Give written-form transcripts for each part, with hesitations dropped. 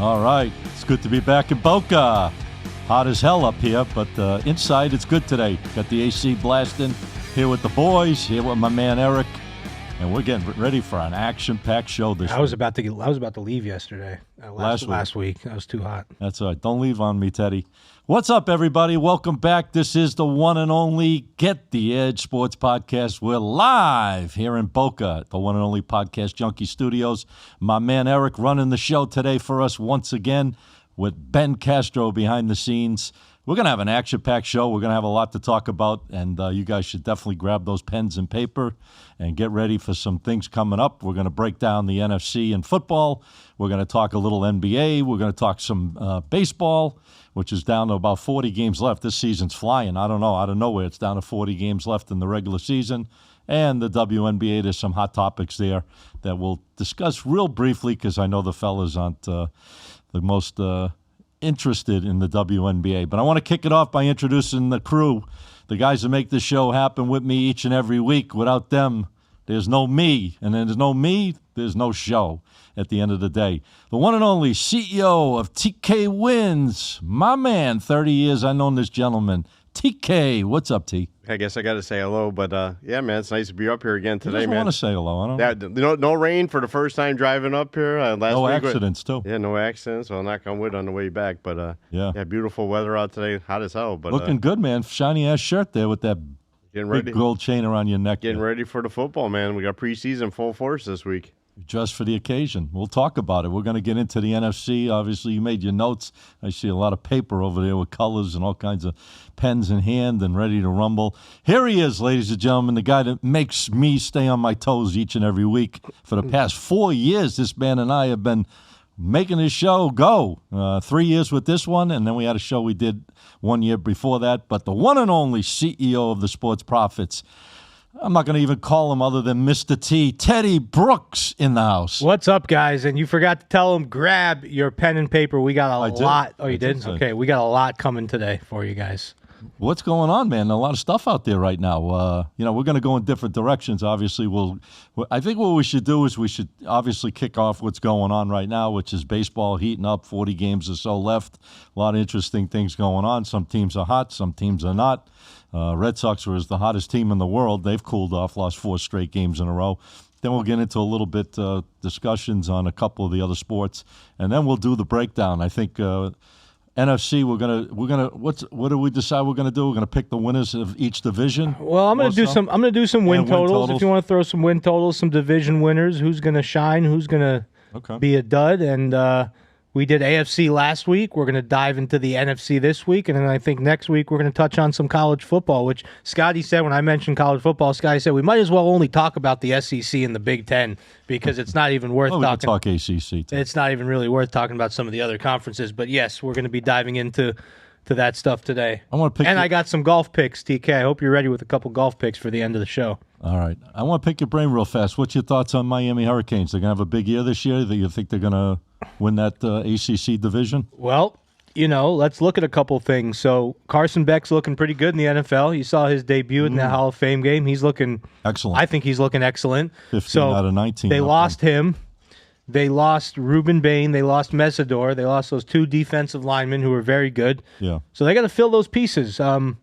All right. It's good to be back in Boca. Hot as hell up here, but inside it's good today. Got the AC blasting. Here with the boys, here with my man Eric. And we're getting ready for an action-packed show this week. I was about to leave yesterday. Last week. I was too hot. That's all right. Don't leave on me, Teddy. What's up, everybody? Welcome back. This is the one and only Get the Edge Sports Podcast. We're live here in Boca at the one and only Podcast Junkie Studios. My man Eric running the show today for us once again with Ben Castro behind the scenes. We're going to have an action-packed show. We're going to have a lot to talk about, and you guys should definitely grab those pens and paper and get ready for some things coming up. We're going to break down the NFC in football. We're going to talk a little NBA. We're going to talk some baseball, which is down to about 40 games left. This season's flying. I don't know. Out of nowhere, it's down to 40 games left in the regular season. And the WNBA, there's some hot topics there that we'll discuss real briefly because I know the fellas aren't the most interested in the WNBA. But I want to kick it off by introducing the crew, the guys that make this show happen with me each and every week. Without them, there's no me. And then there's no me, there's no show at the end of the day. The one and only CEO of TK Wins, my man, 30 years I've known this gentleman. TK, what's up, T? I guess I got to say hello, but yeah, man, it's nice to be up here again today, man. I want to say hello. I don't know. No rain for the first time driving up here. No accidents, too. Yeah, no accidents. Well, knock on wood on the way back, but yeah, beautiful weather out today, hot as hell. But looking good, man. Shiny ass shirt there with that big gold chain around your neck. Getting ready for the football, man. We got preseason full force this week. Just for the occasion. We'll talk about it. We're going to get into the NFC. Obviously, you made your notes. I see a lot of paper over there with colors and all kinds of pens in hand and ready to rumble. Here he is, ladies and gentlemen, the guy that makes me stay on my toes each and every week. For the past 4 years, this man and I have been making this show go. 3 years with this one, and then we had a show we did 1 year before that. But the one and only CEO of the Sports Prophets, I'm not going to even call him other than Mr. T, Teddy Brooks in the house. What's up, guys? And you forgot to tell them, grab your pen and paper. We got a lot. Oh, you did? Okay, we got a lot coming today for you guys. What's going on, man? A lot of stuff out there right now. We're going to go in different directions. Obviously, I think what we should do is we should obviously kick off what's going on right now, which is baseball heating up, 40 games or so left. A lot of interesting things going on. Some teams are hot, some teams are not. Red Sox was the hottest team in the world. They've cooled off, lost 4 straight games in a row. Then we'll get into a little bit discussions on a couple of the other sports, and then we'll do the breakdown. I think NFC, we're gonna what do we decide we're gonna do? We're gonna pick the winners of each division. Well, I'm gonna do some win totals. If you want to throw some win totals, some division winners, who's gonna shine, who's gonna be a dud, and we did AFC last week. We're going to dive into the NFC this week. And then I think next week we're going to touch on some college football, which Scotty said when I mentioned college football, Scotty said we might as well only talk about the SEC and the Big Ten because it's not even worth talking. We can talk ACC, too. It's not even really worth talking about some of the other conferences. But, yes, we're going to be diving into that stuff today. I got some golf picks, TK. I hope you're ready with a couple golf picks for the end of the show. All right. I want to pick your brain real fast. What's your thoughts on Miami Hurricanes? They're going to have a big year this year? Do you think they're going to win that ACC division? Well, let's look at a couple things. So Carson Beck's looking pretty good in the NFL. You saw his debut in the Hall of Fame game. He's looking excellent. I think he's looking excellent. 15 out of 19. They lost him. They lost Reuben Bain. They lost Mesidor. They lost those 2 defensive linemen who were very good. Yeah. So they got to fill those pieces. Will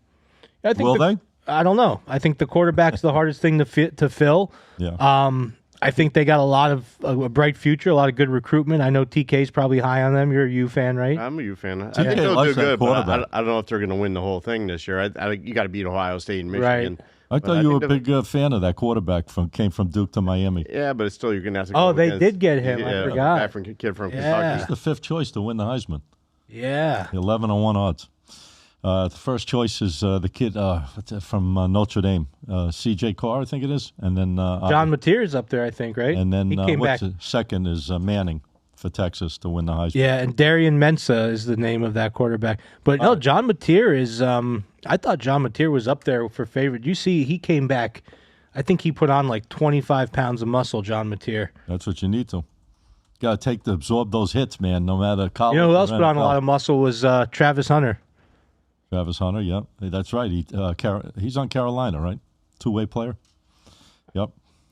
they? I don't know. I think the quarterback's the hardest thing to fill. Yeah. I think they got a lot of a bright future, a lot of good recruitment. I know TK's probably high on them. You're a U fan, right? I'm a U fan. I think they'll do good, but I don't know if they're going to win the whole thing this year. You got to beat Ohio State and Michigan. Right. I thought you were a big fan of that quarterback came from Duke to Miami. Yeah, but it's still you're going to have to go against. Oh, they did get him. I forgot. African kid from Kentucky. He's the 5th choice to win the Heisman. Yeah. 11-1 odds. The first choice is the kid from Notre Dame, C.J. Carr, I think it is, and then John Mateer's up there, I think, right? And then he came back. Second is Manning for Texas to win the Heisman. Yeah, and Darian Mensah is the name of that quarterback. But no, John Mateer is. I thought John Mateer was up there for favorite. You see, he came back. I think he put on like 25 pounds of muscle. John Mateer. That's what you need to. Got to absorb those hits, man. No matter college. You know who else put on a lot of muscle was Travis Hunter. Travis Hunter, yeah, that's right. He's on Carolina, right? 2-way player. Yep.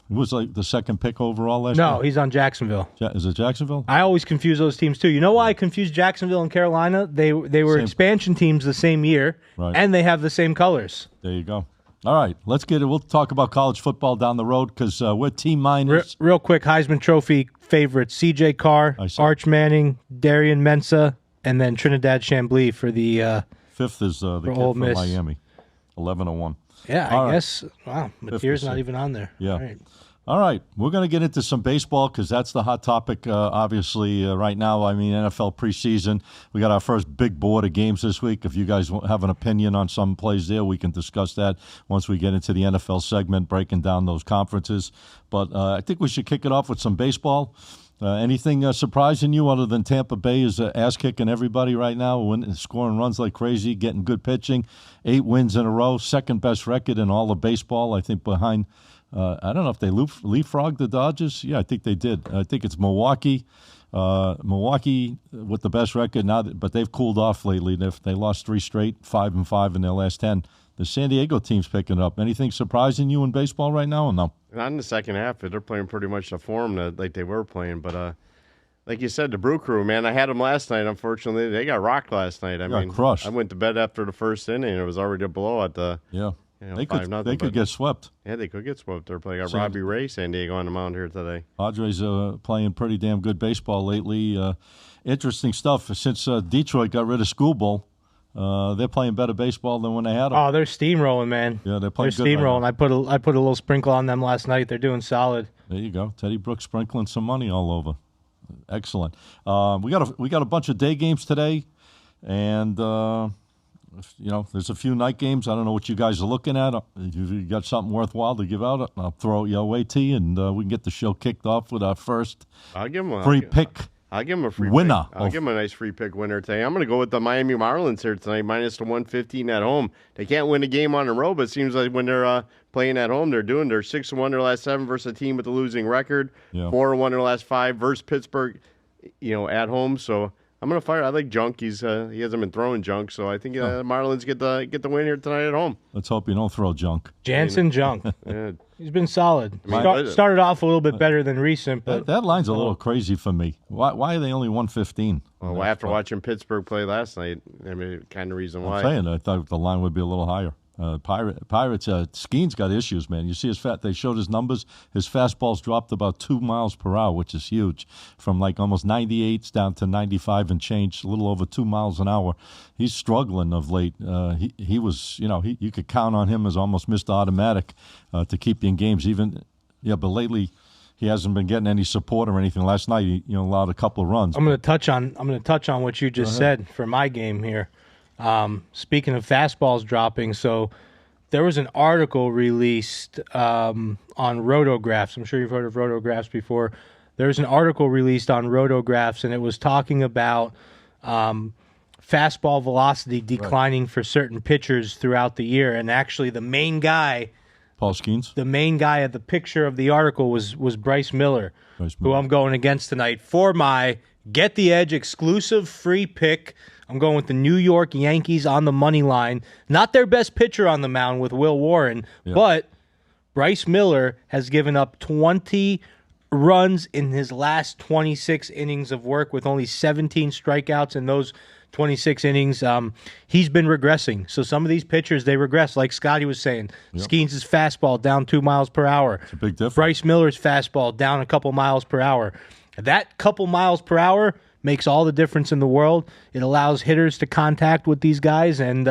He was like the second pick overall last year? No, he's on Jacksonville. Is it Jacksonville? I always confuse those teams, too. You know why I confuse Jacksonville and Carolina? They were expansion teams the same year, and they have the same colors. There you go. All right, let's get it. We'll talk about college football down the road because we're T-minus. Real quick, Heisman Trophy favorites, C.J. Carr, Arch Manning, Darian Mensah, and then Trinidad Chambly for the fifth is the kid from Miami, 11-1. Yeah, I guess. Wow, Mateer's not even on there. Yeah. All right. We're going to get into some baseball because that's the hot topic, obviously, right now. I mean, NFL preseason. We got our first big board of games this week. If you guys have an opinion on some plays there, we can discuss that once we get into the NFL segment, breaking down those conferences. But I think we should kick it off with some baseball. Anything surprising you other than Tampa Bay is ass-kicking everybody right now, scoring runs like crazy, getting good pitching, 8 wins in a row, second-best record in all of baseball, I think, behind I don't know if they leapfrogged the Dodgers. Yeah, I think they did. I think it's Milwaukee. Milwaukee with the best record now, but they've cooled off lately. They lost 3 straight, 5-5 in their last 10. The San Diego team's picking up. Anything surprising you in baseball right now or no? Not in the second half. They're playing pretty much the form that like they were playing. But like you said, the Brew Crew, man, I had them last night. Unfortunately, they got rocked last night. I mean, crushed. I went to bed after the first inning. And it was already a blowout. They could get swept. Yeah, they could get swept. They're playing Robbie Ray, San Diego on the mound here today. Padres playing pretty damn good baseball lately. Interesting stuff. Since Detroit got rid of Schoolbowl, they're playing better baseball than when they had them. Oh, they're steamrolling, man. Yeah, they're playing good steamrolling. Right, I put a little sprinkle on them last night. They're doing solid. There you go. Teddy Brooks sprinkling some money all over. Excellent. We got a bunch of day games today, and there's a few night games. I don't know what you guys are looking at. If you got something worthwhile to give out, I'll throw it your way, T, and we can get the show kicked off with our first free pick. I'll give him a free winner. I'll give him a nice free pick winner today. I'm going to go with the Miami Marlins here tonight, minus the 115 at home. They can't win a game on the road, but it seems like when they're playing at home, they're 6-1 their last 7 versus a team with a losing record. 4-1 their last 5 versus Pittsburgh, at home. So I'm going to fire. I like Junk. He hasn't been throwing junk, so I think Marlins get the win here tonight at home. Let's hope you don't throw Junk. Jansen Junk. Yeah. He's been solid. Started off a little bit better than recent, but that line's a little crazy for me. Why are they only 115? Well, after watching Pittsburgh play last night, I mean, kind of reason why. I'm saying I thought the line would be a little higher. Pirates, Skeen's got issues, man. You see they showed his numbers. His fastball's dropped about 2 miles per hour, which is huge, from like almost 98s down to 95 and change, a little over 2 miles an hour. He's struggling of late. He was, you could count on him as almost Mr. Automatic to keep you in games. But lately he hasn't been getting any support or anything. Last night he allowed a couple of runs. I'm going to touch on what you just said for my game here. Speaking of fastballs dropping, so there was an article released on Rotographs. I'm sure you've heard of Rotographs before. There's an article released on Rotographs, and it was talking about fastball velocity declining for certain pitchers throughout the year. And actually, the main guy, Paul Skeens, the main guy at the picture of the article was Bryce Miller, who I'm going against tonight for my Get the Edge exclusive free pick. I'm going with the New York Yankees on the money line. Not their best pitcher on the mound with Will Warren, but Bryce Miller has given up 20 runs in his last 26 innings of work with only 17 strikeouts in those 26 innings. He's been regressing. So some of these pitchers, they regress, like Scotty was saying. Skeens' fastball down 2 miles per hour. It's a big difference. Bryce Miller's fastball down a couple miles per hour. That couple miles per hour makes all the difference in the world. It allows hitters to contact with these guys, and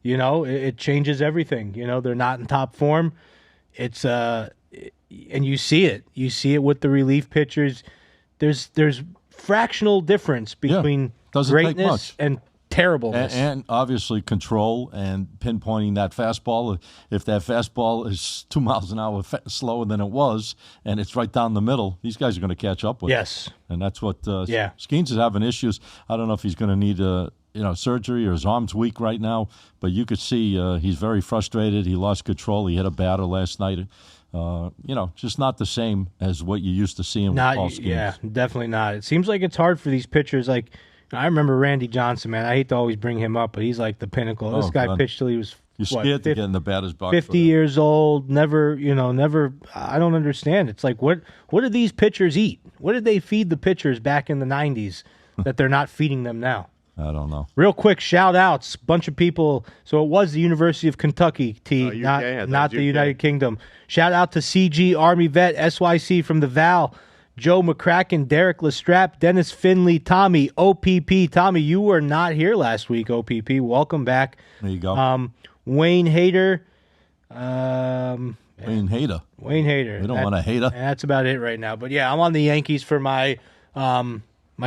it changes everything. They're not in top form. It's and you see it. You see it with the relief pitchers. There's fractional difference between greatness and terribleness. And obviously control and pinpointing that fastball. If that fastball is 2 miles an hour slower than it was, and it's right down the middle, these guys are going to catch up with it. And that's what Skeens is having issues. I don't know if he's going to need surgery or his arm's weak right now, but you could see he's very frustrated. He lost control. He hit a batter last night. Just not the same as what you used to see him with Paul Skeens. Yeah, definitely not. It seems like it's hard for these pitchers. Like, I remember Randy Johnson, man. I hate to always bring him up, but he's like the pinnacle. This guy pitched till he was You're scared to get in the batter's box. 50 years old, never. I don't understand. It's like, what do these pitchers eat? What did they feed the pitchers back in the 90s that they're not feeding them now? I don't know. Real quick, shout outs. Bunch of people. So it was the University of Kentucky, not the United Kingdom. Shout out to CG, Army Vet, SYC from the Val, Joe McCracken, Derek Lestrap, Dennis Finley, Tommy, OPP. Tommy, you were not here last week, OPP. Welcome back. There you go. Wayne Hader. Wayne Hader. We don't want a hater. That's about it right now. But yeah, I'm on the Yankees for my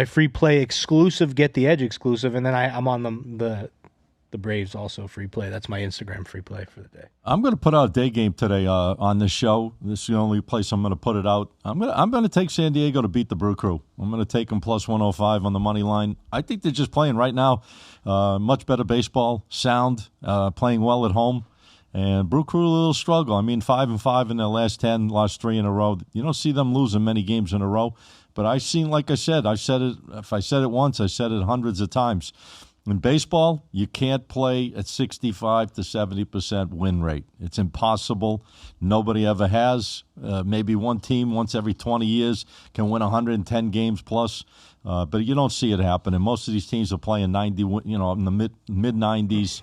free play exclusive, Get the Edge exclusive, and then I'm on the Braves also free play. That's my Instagram free play for the day. I'm going to put out a day game today on this show. This is the only place I'm going to put it out. I'm going to take San Diego to beat the Brew Crew. I'm going to take them plus 105 on the money line. I think they're just playing right now much better baseball, sound, playing well at home. And Brew Crew a little struggle. I mean, 5-5 in their last 10, lost 3 in a row. You don't see them losing many games in a row. But I seen, like I said it. If I said it once, I said it hundreds of times. In baseball, you can't play at 65 to 70% win rate. It's impossible. Nobody ever has. Maybe one team once every 20 years can win 110 games plus, but you don't see it happen. And most of these teams are playing 90, in the mid 90s.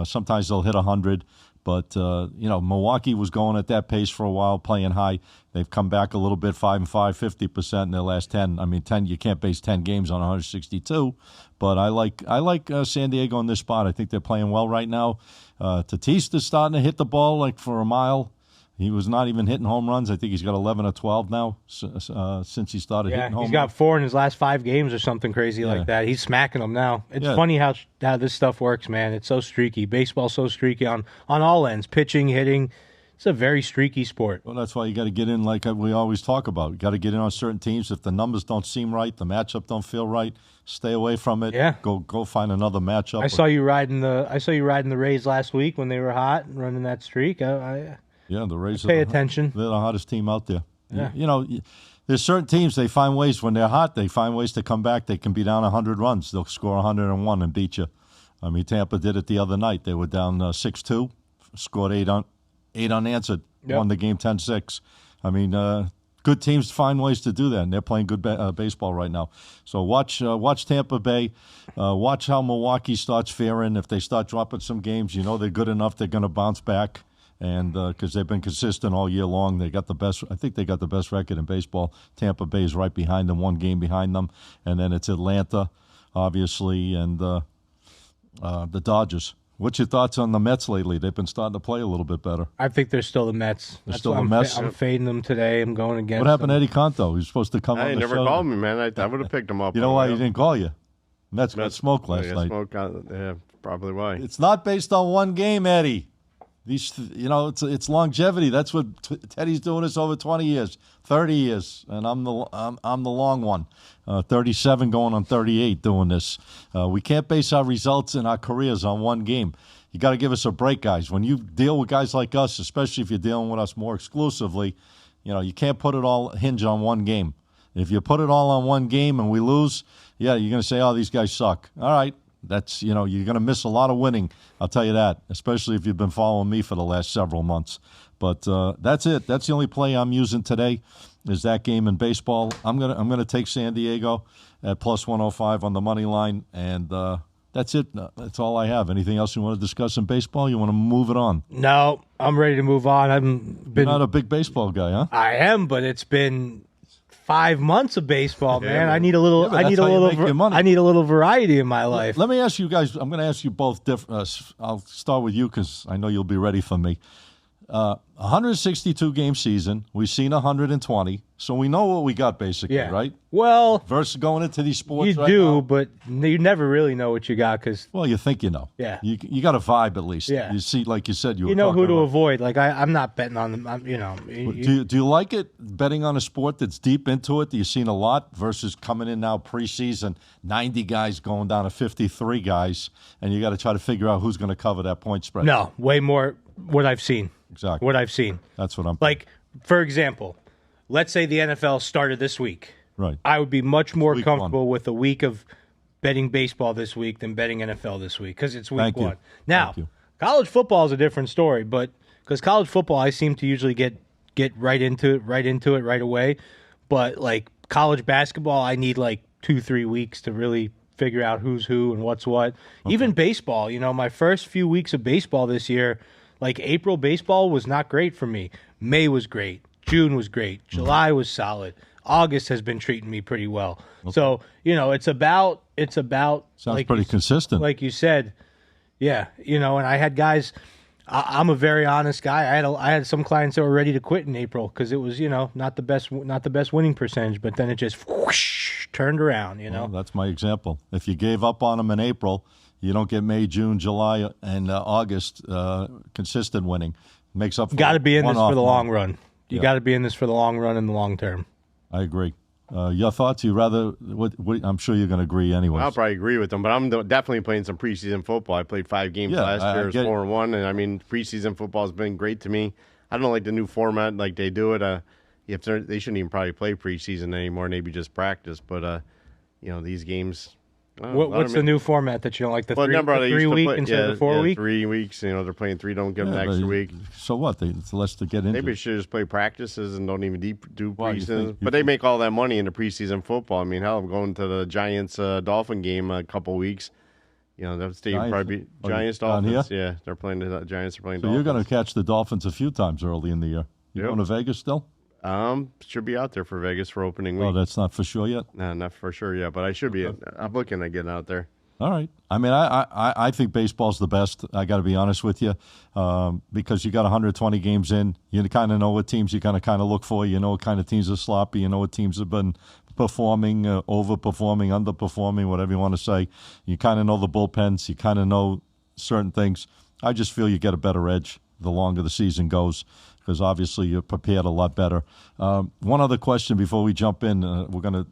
Sometimes they'll hit 100. But, Milwaukee was going at that pace for a while, playing high. They've come back a little bit, 5-5, 50% in their last 10. I mean, 10. You can't base 10 games on 162. But I like San Diego in this spot. I think they're playing well right now. Tatis is starting to hit the ball like for a mile. He was not even hitting home runs. I think he's got 11 or 12 now since he started hitting home runs. He's got 4 in his last 5 games or something crazy like that. He's smacking them now. It's funny how this stuff works, man. It's so streaky. Baseball's so streaky on all ends, pitching, hitting. It's a very streaky sport. Well, that's why you got to get in like we always talk about. You got to get in on certain teams. If the numbers don't seem right, the matchup don't feel right, stay away from it. Yeah. Go find another matchup. I saw you riding the Rays last week when they were hot and running that streak. Yeah, the Rays pay attention. They're the hottest team out there. Yeah. There's certain teams, they find ways when they're hot, they find ways to come back. They can be down 100 runs. They'll score 101 and beat you. I mean, Tampa did it the other night. They were down 6-2, scored 8 unanswered, won the game 10-6. I mean, good teams find ways to do that, and they're playing good baseball right now. So watch Tampa Bay. Watch how Milwaukee starts faring. If they start dropping some games, they're good enough. They're going to bounce back. And because they've been consistent all year long, I think they got the best record in baseball. Tampa Bay is right behind them, 1 game behind them. And then it's Atlanta, obviously, and the Dodgers. What's your thoughts on the Mets lately? They've been starting to play a little bit better. I think they're still the Mets. I'm fading them today. I'm going against them. What happened to Eddie Conto? He was supposed to come on the show. He never called me, man. I would have picked him up. You know why he didn't call you? Mets got smoked last night. Yeah, probably why. It's not based on one game, Eddie. It's longevity. That's what Teddy's doing this over 20 years, 30 years, and I'm the long one, 37 going on 38 doing this. We can't base our results and our careers on one game. You got to give us a break, guys. When you deal with guys like us, especially if you're dealing with us more exclusively, you can't put it all hinge on one game. If you put it all on one game and we lose, you're going to say, oh, these guys suck. All right. That's, you're going to miss a lot of winning, I'll tell you that, especially if you've been following me for the last several months. But that's it. That's the only play I'm using today is that game in baseball. I'm gonna take San Diego at plus 105 on the money line, and that's it. That's all I have. Anything else you want to discuss in baseball? You want to move it on? No, I'm ready to move on. You're not a big baseball guy, huh? I am, but it's been 5 months of baseball, man. I need a little. I need a little variety in my life. Let me ask you guys. I'm going to ask you both. I'll start with you because I know you'll be ready for me. 162 game season. We've seen 120, so we know what we got basically, right? Well, versus going into these sports, you do, but you never really know what you got because. Well, you think you know. Yeah. You got a vibe at least. Yeah. You see, like you said, you know who to avoid. Like I'm not betting on them. Do you like it betting on a sport that's deep into it that you've seen a lot versus coming in now preseason, 90 guys going down to 53 guys, and you got to try to figure out who's going to cover that point spread? No, way more what I've seen. Exactly. What I've seen. That's what I'm like. For example, let's say the NFL started this week. Right. I would be much more comfortable with a week of betting baseball this week than betting NFL this week because it's week 1. Now, College football is a different story, but because college football, I seem to usually get right into it right away. But like college basketball, I need like 2-3 weeks to really figure out who's who and what's what. Okay. Even baseball, my first few weeks of baseball this year, like April baseball was not great for me. May was great. June was great. July was solid. August has been treating me pretty well. Okay. So, it's about sounds like pretty consistent. Like you said. Yeah, and I had guys. I'm a very honest guy. I had some clients that were ready to quit in April because it was not the best winning percentage, but then it just whoosh, turned around. Well, that's my example. If you gave up on them in April, you don't get May, June, July, and August consistent winning. Makes up for got to be in this for the long run. You got to be in this for the long run and the long term. I agree. Your thoughts? You rather? What, I'm sure you're going to agree anyway. I'll probably agree with them, but I'm definitely playing some preseason football. I played 5 games last year, 4-1, and I mean preseason football has been great to me. I don't like the new format like they do it. They shouldn't even probably play preseason anymore, maybe just practice. But these games. What's the new format that you don't like? The 3 week instead of 4 week? 3 weeks. They're playing 3. Don't give them an extra week. So what? It's less to get into. Maybe they should just play practices and don't even do preseason. But they make all that money in the preseason football. I mean, hell, I'm going to the Giants Dolphin game a couple weeks. That stadium probably Giants Dolphins. Yeah, they're playing the Giants. Are playing. So Dolphins. You're going to catch the Dolphins a few times early in the year. You going to Vegas still? Should be out there for Vegas for opening week. Oh, that's not for sure yet? No, not for sure yet, but I should be. I'm looking at getting out there. All right. I mean, I think baseball's the best. I got to be honest with you, because you got 120 games in. You kind of know what teams you kind of look for. You know what kind of teams are sloppy. You know what teams have been performing, overperforming, underperforming, whatever you want to say. You kind of know the bullpens. You kind of know certain things. I just feel you get a better edge the longer the season goes, because obviously you're prepared a lot better. One other question before we jump in. We're going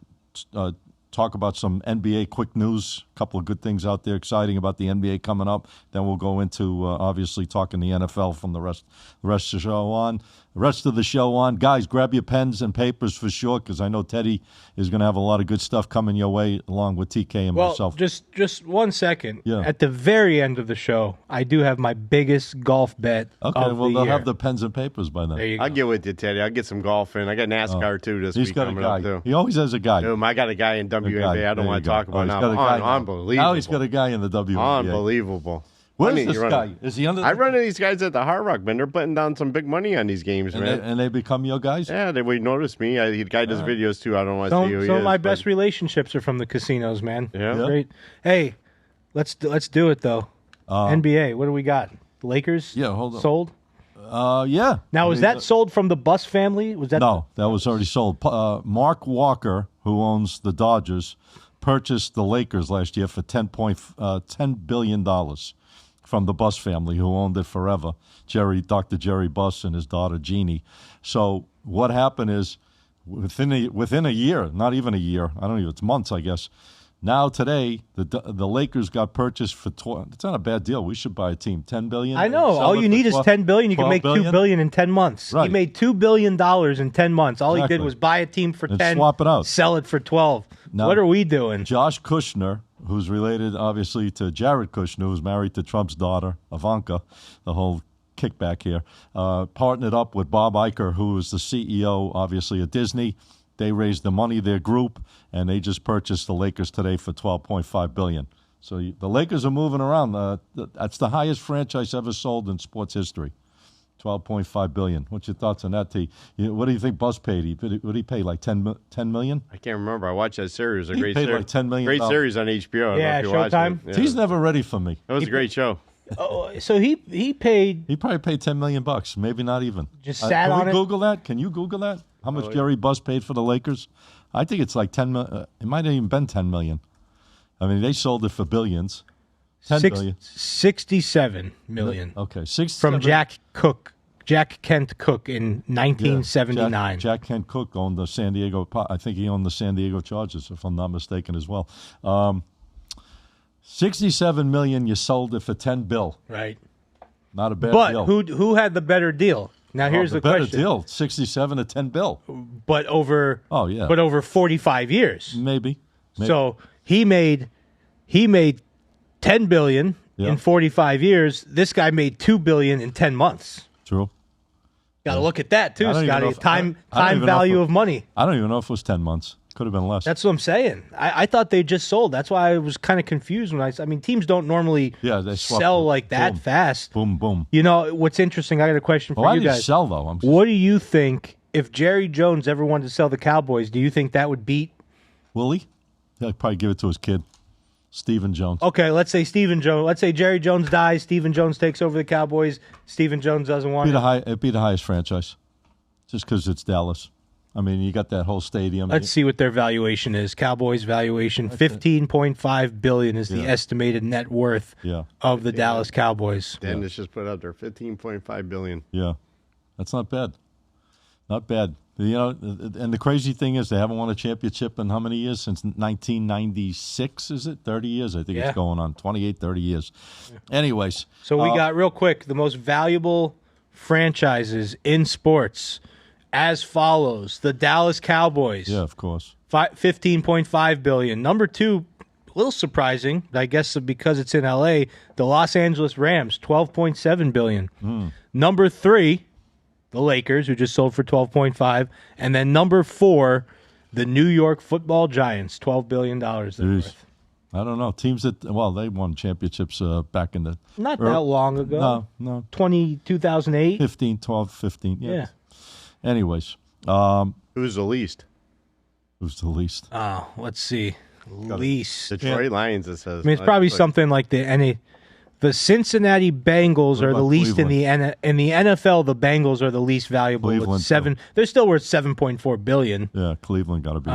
to talk about some NBA quick news, a couple of good things out there exciting about the NBA coming up. Then we'll go into obviously talking the NFL from the rest of the show on. Guys, grab your pens and papers for sure, because I know Teddy is going to have a lot of good stuff coming your way along with TK and myself. Just 1 second. Yeah. At the very end of the show, I do have my biggest golf bet. Okay, well, they'll have the pens and papers by then. There you go. I'll get with you, Teddy. I'll get some golf in. I got NASCAR too this week coming up too. He always has a guy. I got a guy in WNBA. I don't want to talk about now. Unbelievable. Now he's got a guy in the WNBA. Unbelievable. What is this guy? Is he under? I run into these guys at the Hard Rock, man. They're putting down some big money on these games, man. And they become your guys? Yeah, they would notice me. The guy does videos too. I don't want to see who he is. Some of my best relationships are from the casinos, man. Yeah. Great. Hey, let's do it though. NBA. What do we got? The Lakers. Yeah, hold on. Sold. Yeah. Now, was that sold from the Bus family? Was that? No, that was already sold. Mark Walker, who owns the Dodgers, purchased the Lakers last year for $10 billion from the Bus family, who owned it forever. Dr. Jerry Buss and his daughter Jeannie. So what happened is, within a year, not even a year, it's months, I guess. Now today, the Lakers got purchased for it's not a bad deal. We should buy a team. $10 billion. I know. All you need is $10 billion. You can make $2 billion in 10 months. Right. He made $2 billion in 10 months. All he did was buy a team for 10, swap it out, sell it for 12. Now, what are we doing? Josh Kushner, who's related obviously to Jared Kushner, who's married to Trump's daughter Ivanka, the whole kickback here, partnered up with Bob Iger, who is the CEO obviously of Disney. They raised the money, their group, and they just purchased the Lakers today for $12.5 billion. So the Lakers are moving around. That's the highest franchise ever sold in sports history, $12.5 billion. What's your thoughts on that, T? What do you think Buzz paid? What did he pay, like $10 million? I can't remember. I watched that series. It was a great series. Like $10 million. Great series on HBO. Yeah, Showtime. Yeah. He's never ready for me. It was a great show. Oh, so he paid. He probably paid $10 million, maybe not even. Just sat on it. Can we Google that? Can you Google that? How much Jerry Buss paid for the Lakers? I think it's like $10 million. It might have even been $10 million. I mean, they sold it for billions. $10 billion. $67 million. Okay, from Jack Kent Cook in 1979. Yeah, Jack Kent Cook owned the San Diego. I think he owned the San Diego Chargers, if I'm not mistaken, as well. $67 million. You sold it for $10 billion. Right. Not a bad deal. But who had the better deal? Now here's the question. Better deal, 67 to $10 billion. But over. Oh yeah. But over 45 years. Maybe. So he made $10 billion in 45 years. This guy made $2 billion in 10 months. True. Got to look at that too, Scotty. Time value of money. I don't even know if it was 10 months. Could have been less. That's what I'm saying. I thought they just sold. That's why I was kind of confused when I mean, teams don't normally they sell like that fast. Boom, boom. You know, what's interesting, I got a question for you guys. Why did he sell, though? What do you think, if Jerry Jones ever wanted to sell the Cowboys, do you think that would beat? Will he? He'll probably give it to his kid, Stephen Jones. Okay, let's say Stephen Jones. Let's say Jerry Jones dies, Stephen Jones takes over the Cowboys, Stephen Jones doesn't want it. It'd be the highest franchise, just because it's Dallas. I mean, you got that whole stadium. Let's see what their valuation is. Cowboys valuation, $15.5 billion is the estimated net worth of the Dallas Cowboys. Dennis just put out there $15.5 billion. Yeah, that's not bad. Not bad. You know, and the crazy thing is they haven't won a championship in how many years? Since 1996, is it? 30 years? I think it's going on. 28, 30 years. Anyways. So we got, real quick, the most valuable franchises in sports as follows. The Dallas Cowboys. Yeah, of course. $15.5 billion. Number 2, a little surprising, I guess because it's in L.A., the Los Angeles Rams, $12.7 billion. Number 3, the Lakers, who just sold for $12.5, and then number 4, the New York Football Giants, $12 billion. Worth. I don't know. Teams that, they won championships back in the... Not that long ago. No. 2008? 15. Yeah. Anyways. Who's the least? Who's the least? Oh, let's see. Least. Detroit Lions, it says. I mean, it's probably something like the Cincinnati Bengals are the least Cleveland? in the NFL. The Bengals are the least valuable. Cleveland, with 7. They're still worth $7.4 billion. Yeah, Cleveland got to be.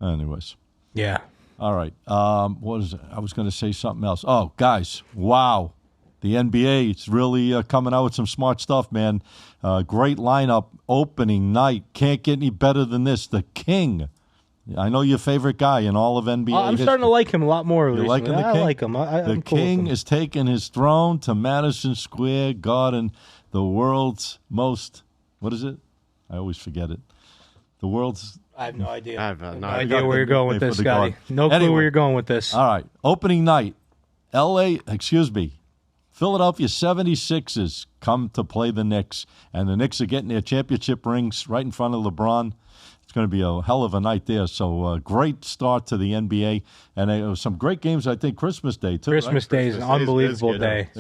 Anyways. Yeah. All right. What is it? I was going to say something else. Oh, guys! Wow, the NBA is really coming out with some smart stuff, man. Great lineup, opening night. Can't get any better than this. The King. I know your favorite guy in all of NBA. I'm starting to like him a lot more. You liking the King? I like him. The King is taking his throne to Madison Square Garden, the world's most. What is it? I always forget it. The world's. I have no idea. I have no idea where you're going with this, Scotty. No clue where you're going with this. All right. Opening night. Philadelphia 76ers come to play the Knicks, and the Knicks are getting their championship rings right in front of LeBron. It's going to be a hell of a night there. So great start to the NBA, and there was some great games. I think Christmas Day too. Christmas Day is an unbelievable day.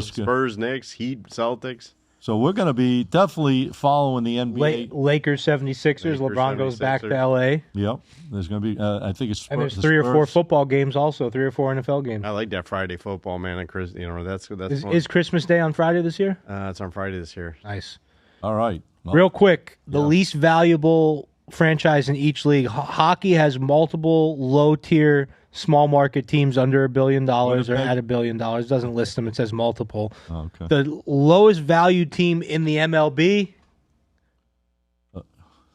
Spurs, Knicks, Heat, Celtics. So we're going to be definitely following the NBA. Lakers 76ers. LeBron goes back to L.A. Yep. There's going to be, I think it's and there's 3 or 4 football games also, 3 or 4 NFL games. I like that Friday football, man. And Chris, that's is Christmas Day on Friday this year? It's on Friday this year. Nice. All right. Well, real quick, the least valuable franchise in each league. Hockey has multiple low-tier small market teams under $1 billion or at $1 billion. It doesn't list them. It says multiple. Oh, okay. The lowest valued team in the MLB, the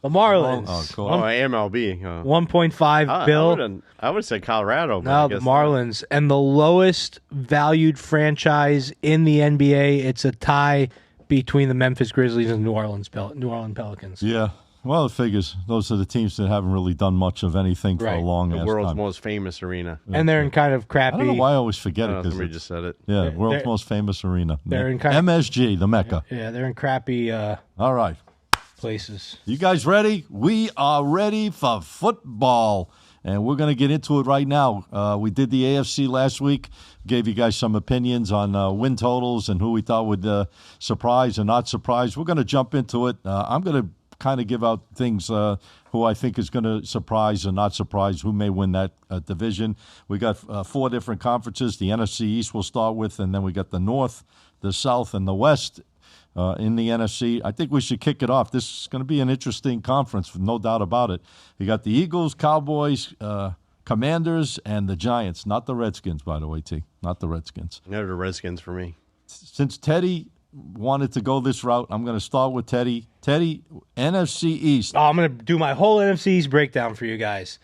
Marlins. Cool. MLB. 1.5 bill. I would say Colorado. No, the Marlins. And the lowest valued franchise in the NBA, it's a tie between the Memphis Grizzlies and New Orleans Pelicans. Yeah. Well, it figures. Those are the teams that haven't really done much of anything for a long time. The world's most famous arena. And they're in kind of crappy... I don't know why I always forget it. Somebody just said it. Yeah, world's most famous arena. They're in kind MSG, the Mecca. Yeah, they're in crappy all right. places. You guys ready? We are ready for football. And we're going to get into it right now. We did the AFC last week. Gave you guys some opinions on win totals and who we thought would surprise and not surprise. We're going to jump into it. I'm going to kind of give out things who I think is going to surprise and not surprise, who may win that division. We got 4 different conferences. The NFC East we'll start with, and then we got the North, the South, and the West in the NFC. I think we should kick it off. This is going to be an interesting conference, no doubt about it. You got the Eagles, Cowboys, Commanders, and the Giants. Not the Redskins, by the way, T. Not the Redskins. Never the Redskins for me. Since Teddy wanted to go this route, I'm going to start with Teddy. Teddy, NFC East. I'm going to do my whole NFC East breakdown for you guys.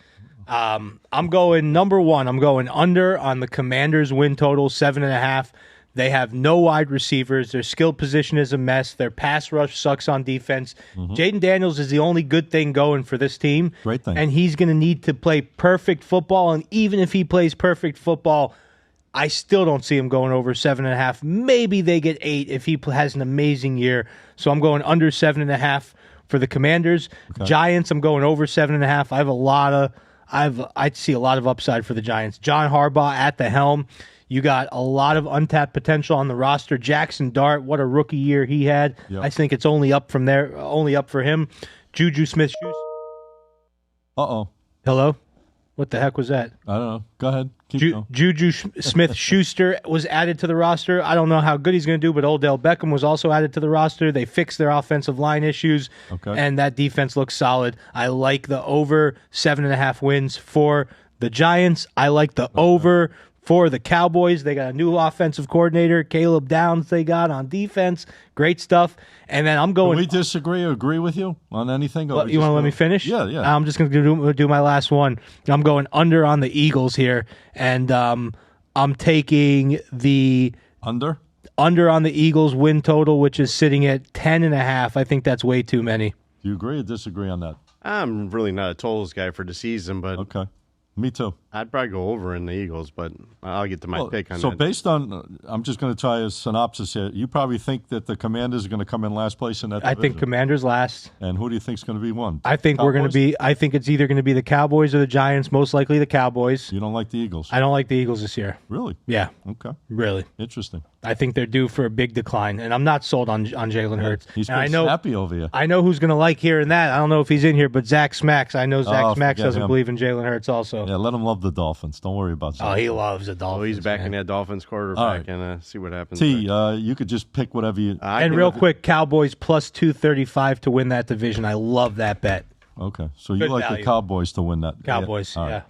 I'm going number 1. I'm going under on the Commanders' win total, 7.5. They have no wide receivers. Their skill position is a mess. Their pass rush sucks on defense. Jaden Daniels is the only good thing going for this team. Great thing. And he's going to need to play perfect football. And even if he plays perfect football, I still don't see him going over 7.5. Maybe they get 8 if he has an amazing year. So I'm going under 7.5 for the Commanders. Okay. Giants, I'm going over 7.5. I see a lot of upside for the Giants. John Harbaugh at the helm. You got a lot of untapped potential on the roster. Jackson Dart, what a rookie year he had. Yep. I think it's only up from there, only up for him. Juju Smith-Schuster. Uh-oh. Hello? What the heck was that? I don't know. Go ahead. Keep going. Juju Smith-Schuster was added to the roster. I don't know how good he's going to do, but Odell Beckham was also added to the roster. They fixed their offensive line issues, and that defense looks solid. I like the over 7.5 wins for the Giants. I like the over for the Cowboys. They got a new offensive coordinator, Caleb Downs, they got on defense. Great stuff. And then I'm going... Can we disagree or agree with you on anything? You want to let me finish? Yeah. I'm just going to do my last one. I'm going under on the Eagles here, and I'm taking the... Under on the Eagles win total, which is sitting at 10.5. I think that's way too many. Do you agree or disagree on that? I'm really not a totals guy for the season, but... Okay. Me too. I'd probably go over in the Eagles, but I'll get to my pick on that. So based on, I'm just going to try a synopsis here. You probably think that the Commanders are going to come in last place in that division? I think Commanders last. And who do you think is going to be one? I think I think it's either going to be the Cowboys or the Giants, most likely the Cowboys. You don't like the Eagles? I don't like the Eagles this year. Really? Yeah. Okay. Really. Interesting. I think they're due for a big decline, and I'm not sold on Jalen Hurts. He's been snappy over here. I know who's going to like hearing that. I don't know if he's in here, but Zach Smacks. I know Zach Smacks doesn't believe in Jalen Hurts also. Yeah, let him love the Dolphins. Don't worry about that. Oh, he loves the Dolphins. Oh, he's backing that Dolphins quarterback, and see what happens. You could just pick whatever you... and real quick, Cowboys plus 235 to win that division. I love that bet. Okay, so you like the Cowboys to win that. Cowboys, yeah.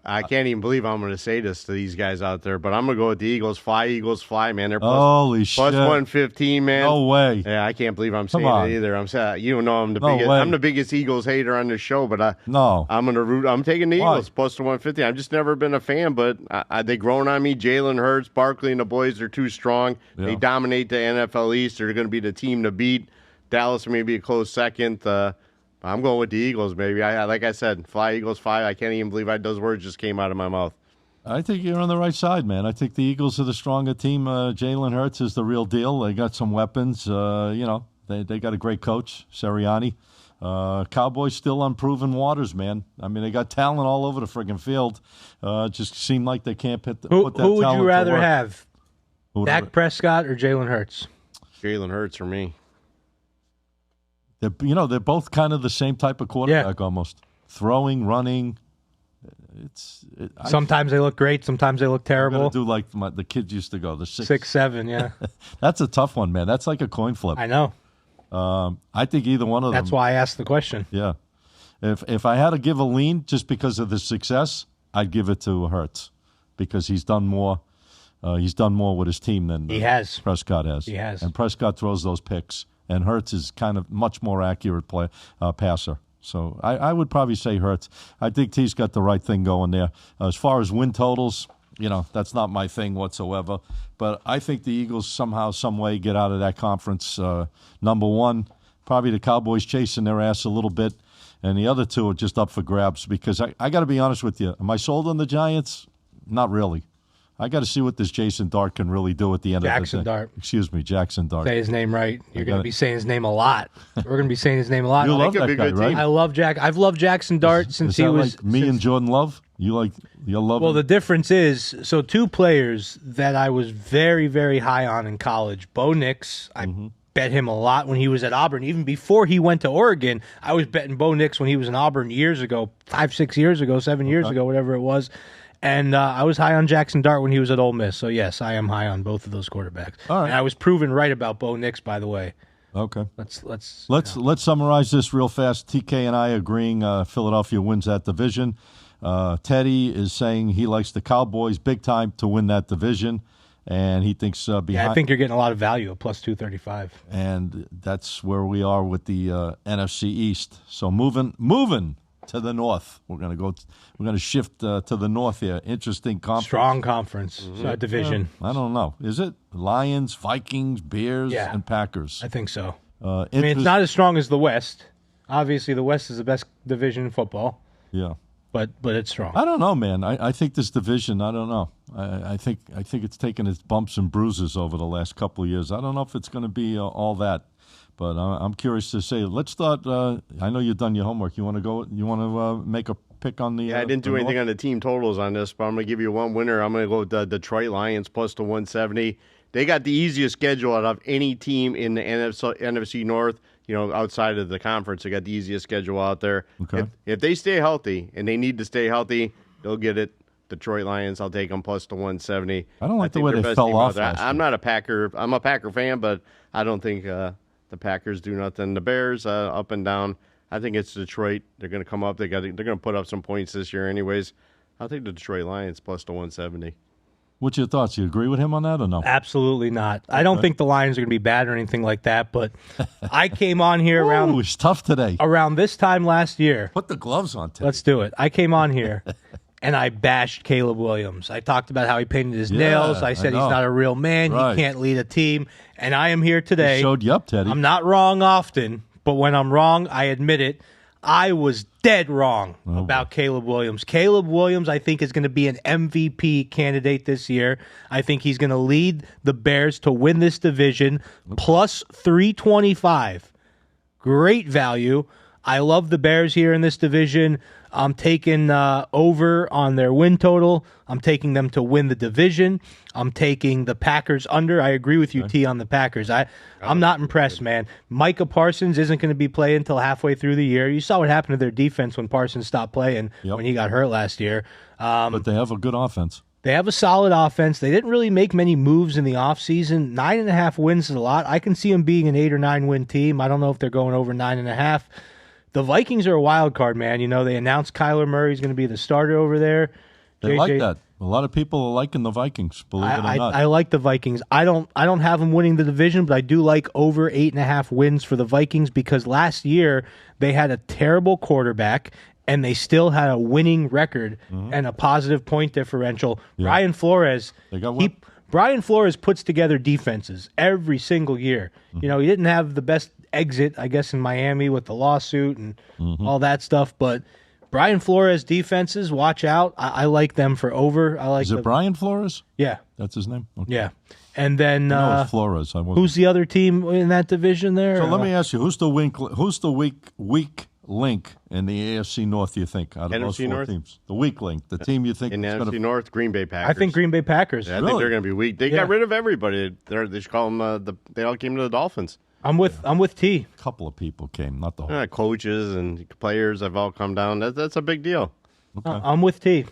I can't even believe I'm going to say this to these guys out there, but I'm going to go with the Eagles. Eagles fly, man. They're Holy plus 115, man. No way. Yeah, I can't believe I'm saying it either. I'm saying, you know, I'm the biggest Eagles hater on the show, but I'm going to root. I'm taking the Eagles plus the 150. I've just never been a fan, but they grown on me. Jalen Hurts, Barkley, and the boys are too strong. Yeah. They dominate the NFL East. They're going to be the team to beat. Dallas may be a close second. I'm going with the Eagles, baby. Like I said, fly, Eagles, fly. I can't even believe those words just came out of my mouth. I think you're on the right side, man. I think the Eagles are the stronger team. Jalen Hurts is the real deal. They got some weapons. They got a great coach, Sirianni. Cowboys still unproven waters, man. I mean, they got talent all over the friggin' field. Just seemed like they can't put that talent to work. Who would you rather have, Dak Prescott or Jalen Hurts? Jalen Hurts for me. They're both kind of the same type of quarterback almost. Throwing, running. Sometimes they look great. Sometimes they look terrible. Do like the kids used to go, the 6'7", yeah. That's a tough one, man. That's like a coin flip. I know. I think either one of them. That's why I asked the question. Yeah. If I had to give a lean just because of the success, I'd give it to Hurts because he's done more. He's done more with his team than Prescott has. He has. And Prescott throws those picks. And Hurts is kind of much more accurate passer. So I would probably say Hurts. I think T's got the right thing going there. As far as win totals, that's not my thing whatsoever. But I think the Eagles somehow, some way get out of that conference. Number one, probably the Cowboys chasing their ass a little bit. And the other two are just up for grabs because I got to be honest with you. Am I sold on the Giants? Not really. I got to see what this Jackson Dart can really do at the end of the day. Jackson Dart. Excuse me, Jackson Dart. Say his name right. You're going to be saying his name a lot. We're going to be saying his name a lot. You love that guy, right? I love Jack. I've loved Jackson Dart since he was... Like me and Jordan Love? You love Well, him? the difference is, so two players that I was very, very high on in college. Bo Nix, I bet him a lot when he was at Auburn. Even before he went to Oregon, I was betting Bo Nix when he was in Auburn years ago, 5, 6 years ago, 7 years ago, whatever it was. And I was high on Jackson Dart when he was at Ole Miss. So, yes, I am high on both of those quarterbacks. All right. And I was proven right about Bo Nix, by the way. Okay. Let's summarize this real fast. TK and I agreeing Philadelphia wins that division. Teddy is saying he likes the Cowboys big time to win that division. And he thinks behind... Yeah, I think you're getting a lot of value at plus 235. And that's where we are with the NFC East. So moving to the north. We're going to shift to the north here. Interesting conference. Strong conference division. I don't know. Is it Lions, Vikings, Bears, and Packers? I think so. I mean, it's not as strong as the West. Obviously, the West is the best division in football. Yeah. but it's strong. I don't know, man. I think this division, I don't know. I think it's taken its bumps and bruises over the last couple of years. I don't know if it's going to be all that, but I'm curious to say. Let's start. I know you've done your homework. You want to go? You want to make a pick on the? Yeah, I didn't do anything on the team totals on this, but I'm going to give you one winner. I'm going to go with the Detroit Lions plus the 170. They got the easiest schedule out of any team in the NFC North. Outside of the conference, they got the easiest schedule out there. Okay. If they stay healthy, and they need to stay healthy, they'll get it. Detroit Lions, I'll take them plus the 170. I don't like the way they fell off. I'm not a Packer. I'm a Packer fan, but I don't think the Packers do nothing. The Bears, up and down. I think it's Detroit. They're going to come up. They're going to put up some points this year, anyways. I'll take the Detroit Lions plus the 170. What's your thoughts? You agree with him on that or no? Absolutely not. I don't think the Lions are going to be bad or anything like that, but I came on here around... Ooh, it's tough today. Around this time last year. Put the gloves on, Ted. Let's do it. I came on here, and I bashed Caleb Williams. I talked about how he painted his nails. I said he's not a real man. Right. He can't lead a team. And I am here today. He showed you up, Teddy. I'm not wrong often, but when I'm wrong, I admit it. I was dead wrong about Caleb Williams. Caleb Williams, I think, is going to be an MVP candidate this year. I think he's going to lead the Bears to win this division, plus 325. Great value. I love the Bears here in this division. I'm taking over on their win total. I'm taking them to win the division. I'm taking the Packers under. I agree with you, T, on the Packers. I'm not impressed, man. Micah Parsons isn't going to be playing until halfway through the year. You saw what happened to their defense when Parsons stopped playing when he got hurt last year. But they have a good offense. They have a solid offense. They didn't really make many moves in the offseason. 9.5 wins is a lot. I can see them being an 8 or 9 win team. I don't know if they're going over 9.5. The Vikings are a wild card, man. They announced Kyler Murray's going to be the starter over there. They like that. A lot of people are liking the Vikings, believe it or not. I like the Vikings. I don't have them winning the division, but I do like over 8.5 wins for the Vikings because last year they had a terrible quarterback and they still had a winning record and a positive point differential. Yeah. Brian Flores puts together defenses every single year. He didn't have the best exit, I guess, in Miami with the lawsuit and all that stuff, but Brian Flores defenses, watch out. I like them for over. Is it Brian Flores? Yeah. That's his name? Okay. Yeah. And then Flores. Who's the other team in that division there? So let me ask you, who's the weak link in the AFC North, you think, out of those four teams? The weak link, the team you think in the AFC North, Green Bay Packers. I think Green Bay Packers. Yeah, I think they're going to be weak. They got rid of everybody. They should call them they all came to the Dolphins. I'm with T. A couple of people came, not the whole. Coaches and players have all come down. That's a big deal. Okay. I'm with T.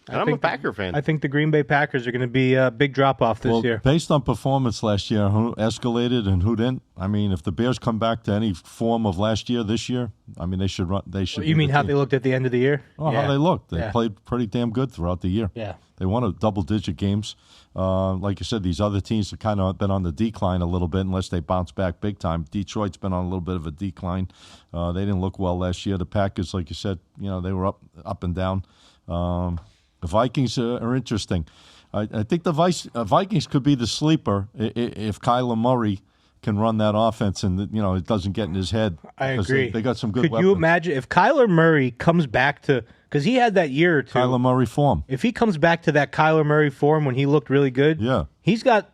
I'm a Packer fan. I think the Green Bay Packers are going to be a big drop-off this year. Based on performance last year, who escalated and who didn't? I mean, if the Bears come back to any form of last year, this year, I mean, they should run. They should. You mean how they looked at the end of the year? Oh, how they looked. They played pretty damn good throughout the year. Yeah. They won a double-digit games. Like you said, these other teams have kind of been on the decline a little bit unless they bounce back big time. Detroit's been on a little bit of a decline. They didn't look well last year. The Packers, like you said, they were up and down. The Vikings are interesting. I think the Vikings could be the sleeper if Kyler Murray can run that offense and it doesn't get in his head. I agree. They got some good weapons. Could you imagine if Kyler Murray comes back to – because he had that year or two. Kyler Murray form. If he comes back to that Kyler Murray form when he looked really good, he's got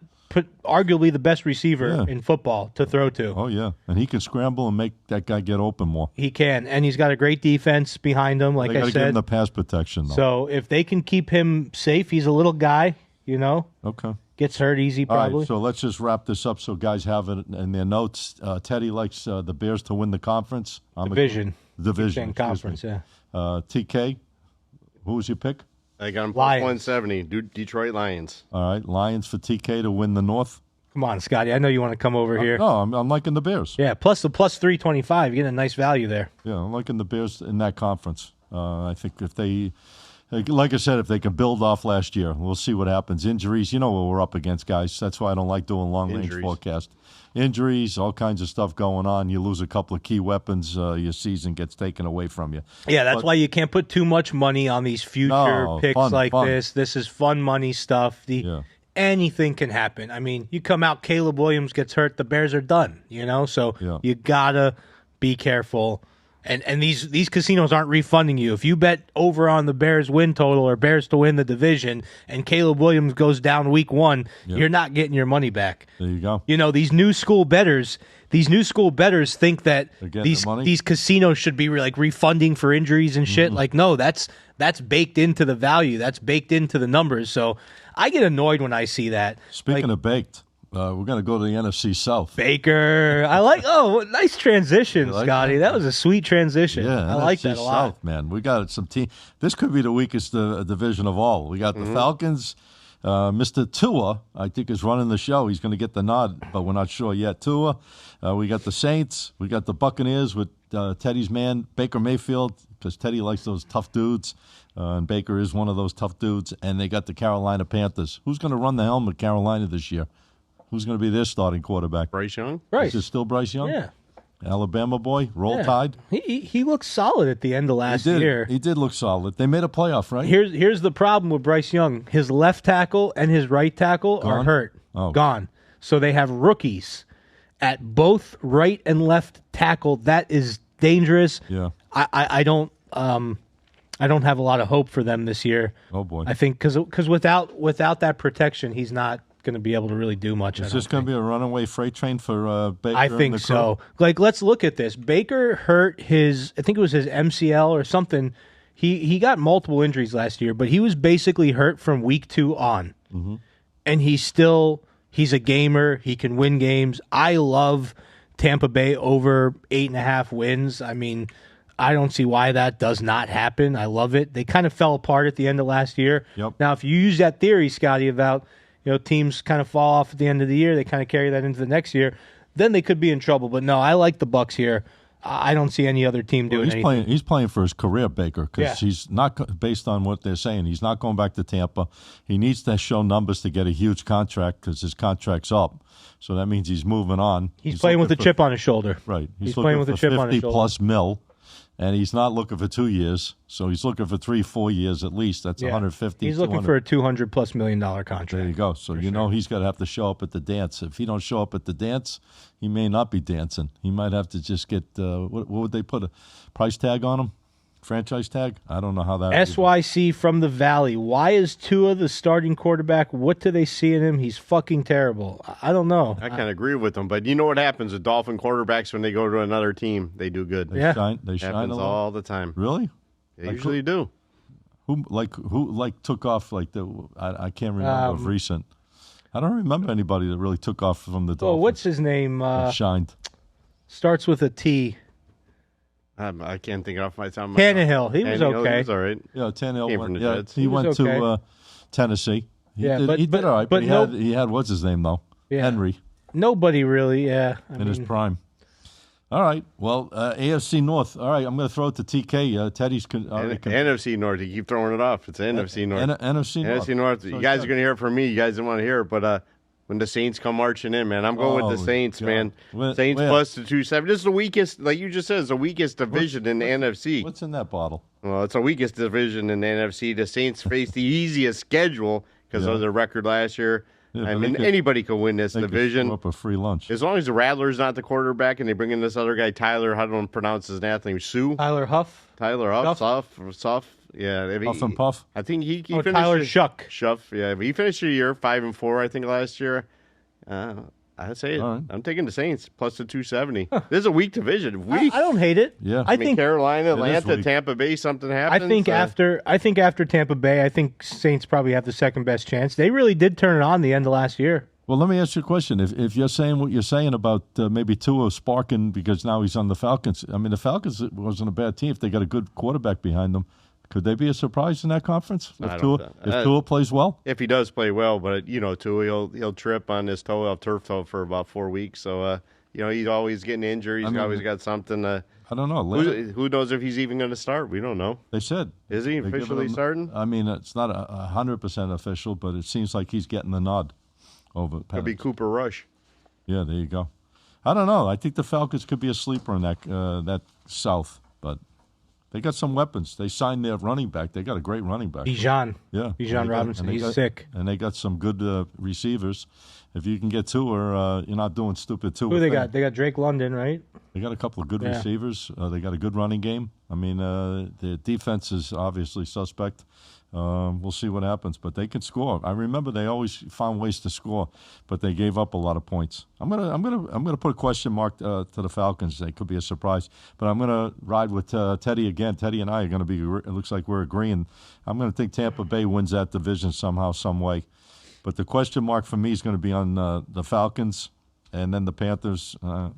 arguably the best receiver in football to throw to. Oh, yeah. And he can scramble and make that guy get open more. He can. And he's got a great defense behind him, like I said. They got to give him the pass protection, though. So if they can keep him safe, he's a little guy, Okay. Gets hurt easy, probably. All right, so let's just wrap this up so guys have it in their notes. Teddy likes the Bears to win the conference. Division. Conference, yeah. TK, who was your pick? I got him plus 170, Detroit Lions. All right, Lions for TK to win the North. Come on, Scotty. I know you want to come over here. No, I'm liking the Bears. Yeah, plus 325. You get a nice value there. Yeah, I'm liking the Bears in that conference. I think if they... Like I said, if they can build off last year, we'll see what happens. Injuries, what we're up against, guys. That's why I don't like doing long-range forecast. Injuries, all kinds of stuff going on. You lose a couple of key weapons, your season gets taken away from you. Yeah, that's why you can't put too much money on these future picks like this. This is fun money stuff. Anything can happen. I mean, you come out, Caleb Williams gets hurt, the Bears are done, So you got to be careful. And these casinos aren't refunding you. If you bet over on the Bears win total or Bears to win the division and Caleb Williams goes down week 1, you're not getting your money back. There you go. You know, these new school bettors think that these casinos should be like refunding for injuries and shit. Like, no, that's baked into the value. That's baked into the numbers. So I get annoyed when I see that. Speaking of baked, we're going to go to the NFC South. Baker. I like, nice transition, Scotty. That was a sweet transition. Yeah, I like that a lot. South, man. We got some team. This could be the weakest division of all. We got the Falcons. Mr. Tua, I think, is running the show. He's going to get the nod, but we're not sure yet. Tua. We got the Saints. We got the Buccaneers with Teddy's man, Baker Mayfield, because Teddy likes those tough dudes, and Baker is one of those tough dudes. And they got the Carolina Panthers. Who's going to run the helm of Carolina this year? Who's going to be their starting quarterback? Bryce Young? Right. Is it still Bryce Young? Yeah. Alabama boy, Roll Tide. He looked solid at the end of last year. He did look solid. They made a playoff, right? Here's the problem with Bryce Young. His left tackle and his right tackle are hurt. Gone. So they have rookies at both right and left tackle. That is dangerous. Yeah. I don't have a lot of hope for them this year. Oh boy. I think because without that protection, he's not going to be able to really do much. Is this going to be a runaway freight train for Baker? I think so. Like, let's look at this. Baker hurt I think it was his MCL or something. He got multiple injuries last year, but he was basically hurt from week 2 on. Mm-hmm. And he's a gamer. He can win games. I love Tampa Bay over 8.5 wins. I mean, I don't see why that does not happen. I love it. They kind of fell apart at the end of last year. Yep. Now, if you use that theory, Scotty, about teams kind of fall off at the end of the year, they kind of carry that into the next year, then they could be in trouble. But no, I like the Bucs here. I don't see any other team doing anything. He's playing for his career, Baker, because he's not, based on what they're saying, he's not going back to Tampa. He needs to show numbers to get a huge contract because his contract's up. So that means he's moving on. He's playing with a chip on his shoulder. Right. He's playing with a chip on his shoulder. 50+ mil. And he's not looking for 2 years, so he's looking for 3-4 years at least. That's 150. He's looking for a $200+ million contract. There you go. So he's got to have to show up at the dance. If he don't show up at the dance, he may not be dancing. He might have to just get what would they put, a price tag on him? Franchise tag? I don't know how that. SYC from the Valley. Why is Tua the starting quarterback? What do they see in him? He's fucking terrible. I don't know. I kind of agree with them, but you know what happens with Dolphin quarterbacks when they go to another team? They do good. They shine. They shine happens all the time. Really? They usually do. Who took off like the? I can't remember of recent. I don't remember anybody that really took off from the Dolphins. Well, what's his name? Shined. Starts with a T. I can't think off my time. Tannehill, he was okay. He was all right. Yeah, Tannehill Came went. from the Yeah, Jets. he went to Tennessee. He did all right, but he had what's his name though? Yeah. Henry. Nobody really. His prime. All right. Well, AFC North. All right, I'm going to throw it to TK. Teddy's NFC North. You keep throwing it off. It's NFC North. NFC North. NFC North. You guys are going to hear it from me. You guys didn't want to hear it, but when the Saints come marching in, man, I'm going with the Saints, man. Saints plus the 2-7. This is the weakest, like you just said, it's the weakest division in the NFC. What's in that bottle? Well, it's the weakest division in the NFC. The Saints face the easiest schedule because of their record last year. Yeah, I mean, anybody could win this division. Up a free lunch. As long as the Rattler's not the quarterback and they bring in this other guy, Tyler, how do I pronounce his last name? Sue? Tyler Huff. Suff. Yeah. Huff and Puff. I think he finished. Tyler Shuck. Yeah, but he finished the year 5-4, I think, last year. I'd say right. I'm taking the Saints plus the 270. This is a weak division. Weak. I don't hate it. Yeah, I think Carolina, Atlanta, Tampa Bay, something happens. I think after Tampa Bay, I think Saints probably have the second best chance. They really did turn it on the end of last year. Well, let me ask you a question. If you're saying what you're saying about maybe Tua sparking because now he's on the Falcons, I mean, the Falcons wasn't a bad team if they got a good quarterback behind them. Could they be a surprise in that conference if Tua plays well? If he does play well, but Tua he'll trip on his toe, turf toe for about 4 weeks. So he's always getting injured. He's always got something. I don't know. Who knows if he's even going to start? We don't know. They said. Is he officially starting? I mean, it's not 100% official, but it seems like he's getting the nod over. Could be Cooper Rush. Yeah, there you go. I don't know. I think the Falcons could be a sleeper in that South, but. They got some weapons. They signed their running back. They got a great running back. Bijan. Yeah. Bijan Robinson. He's sick. And they got some good receivers. If you can get two, or you're not doing stupid two. Who they got? They got Drake London, right? They got a couple of good receivers. They got a good running game. I mean, the defense is obviously suspect. We'll see what happens, but they can score. I remember they always found ways to score, but they gave up a lot of points. I'm gonna put a question mark to the Falcons. It could be a surprise, but I'm gonna ride with Teddy again. Teddy and I are gonna be. It looks like we're agreeing. I'm gonna think Tampa Bay wins that division somehow, some way. But the question mark for me is going to be on the Falcons, and then the Panthers. I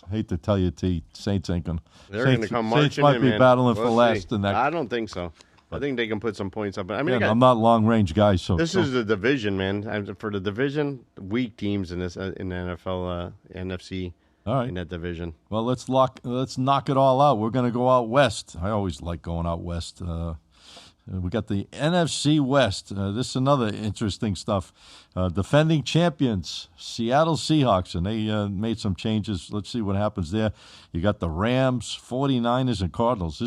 hate to tell you, Saints ain't going to. They're going to come marching Saints might in, be man. battling for last in that. I don't think so. I think they can put some points up. I mean, I'm not long range guy, so this is the division, man. For the division, weak teams in this in the NFL, NFC. All right. In that division. Well, let's knock it all out. We're going to go out west. I always like going out west. We got the NFC West. This is another interesting stuff. Defending champions, Seattle Seahawks, and they made some changes. Let's see what happens there. You got the Rams, 49ers, and Cardinals.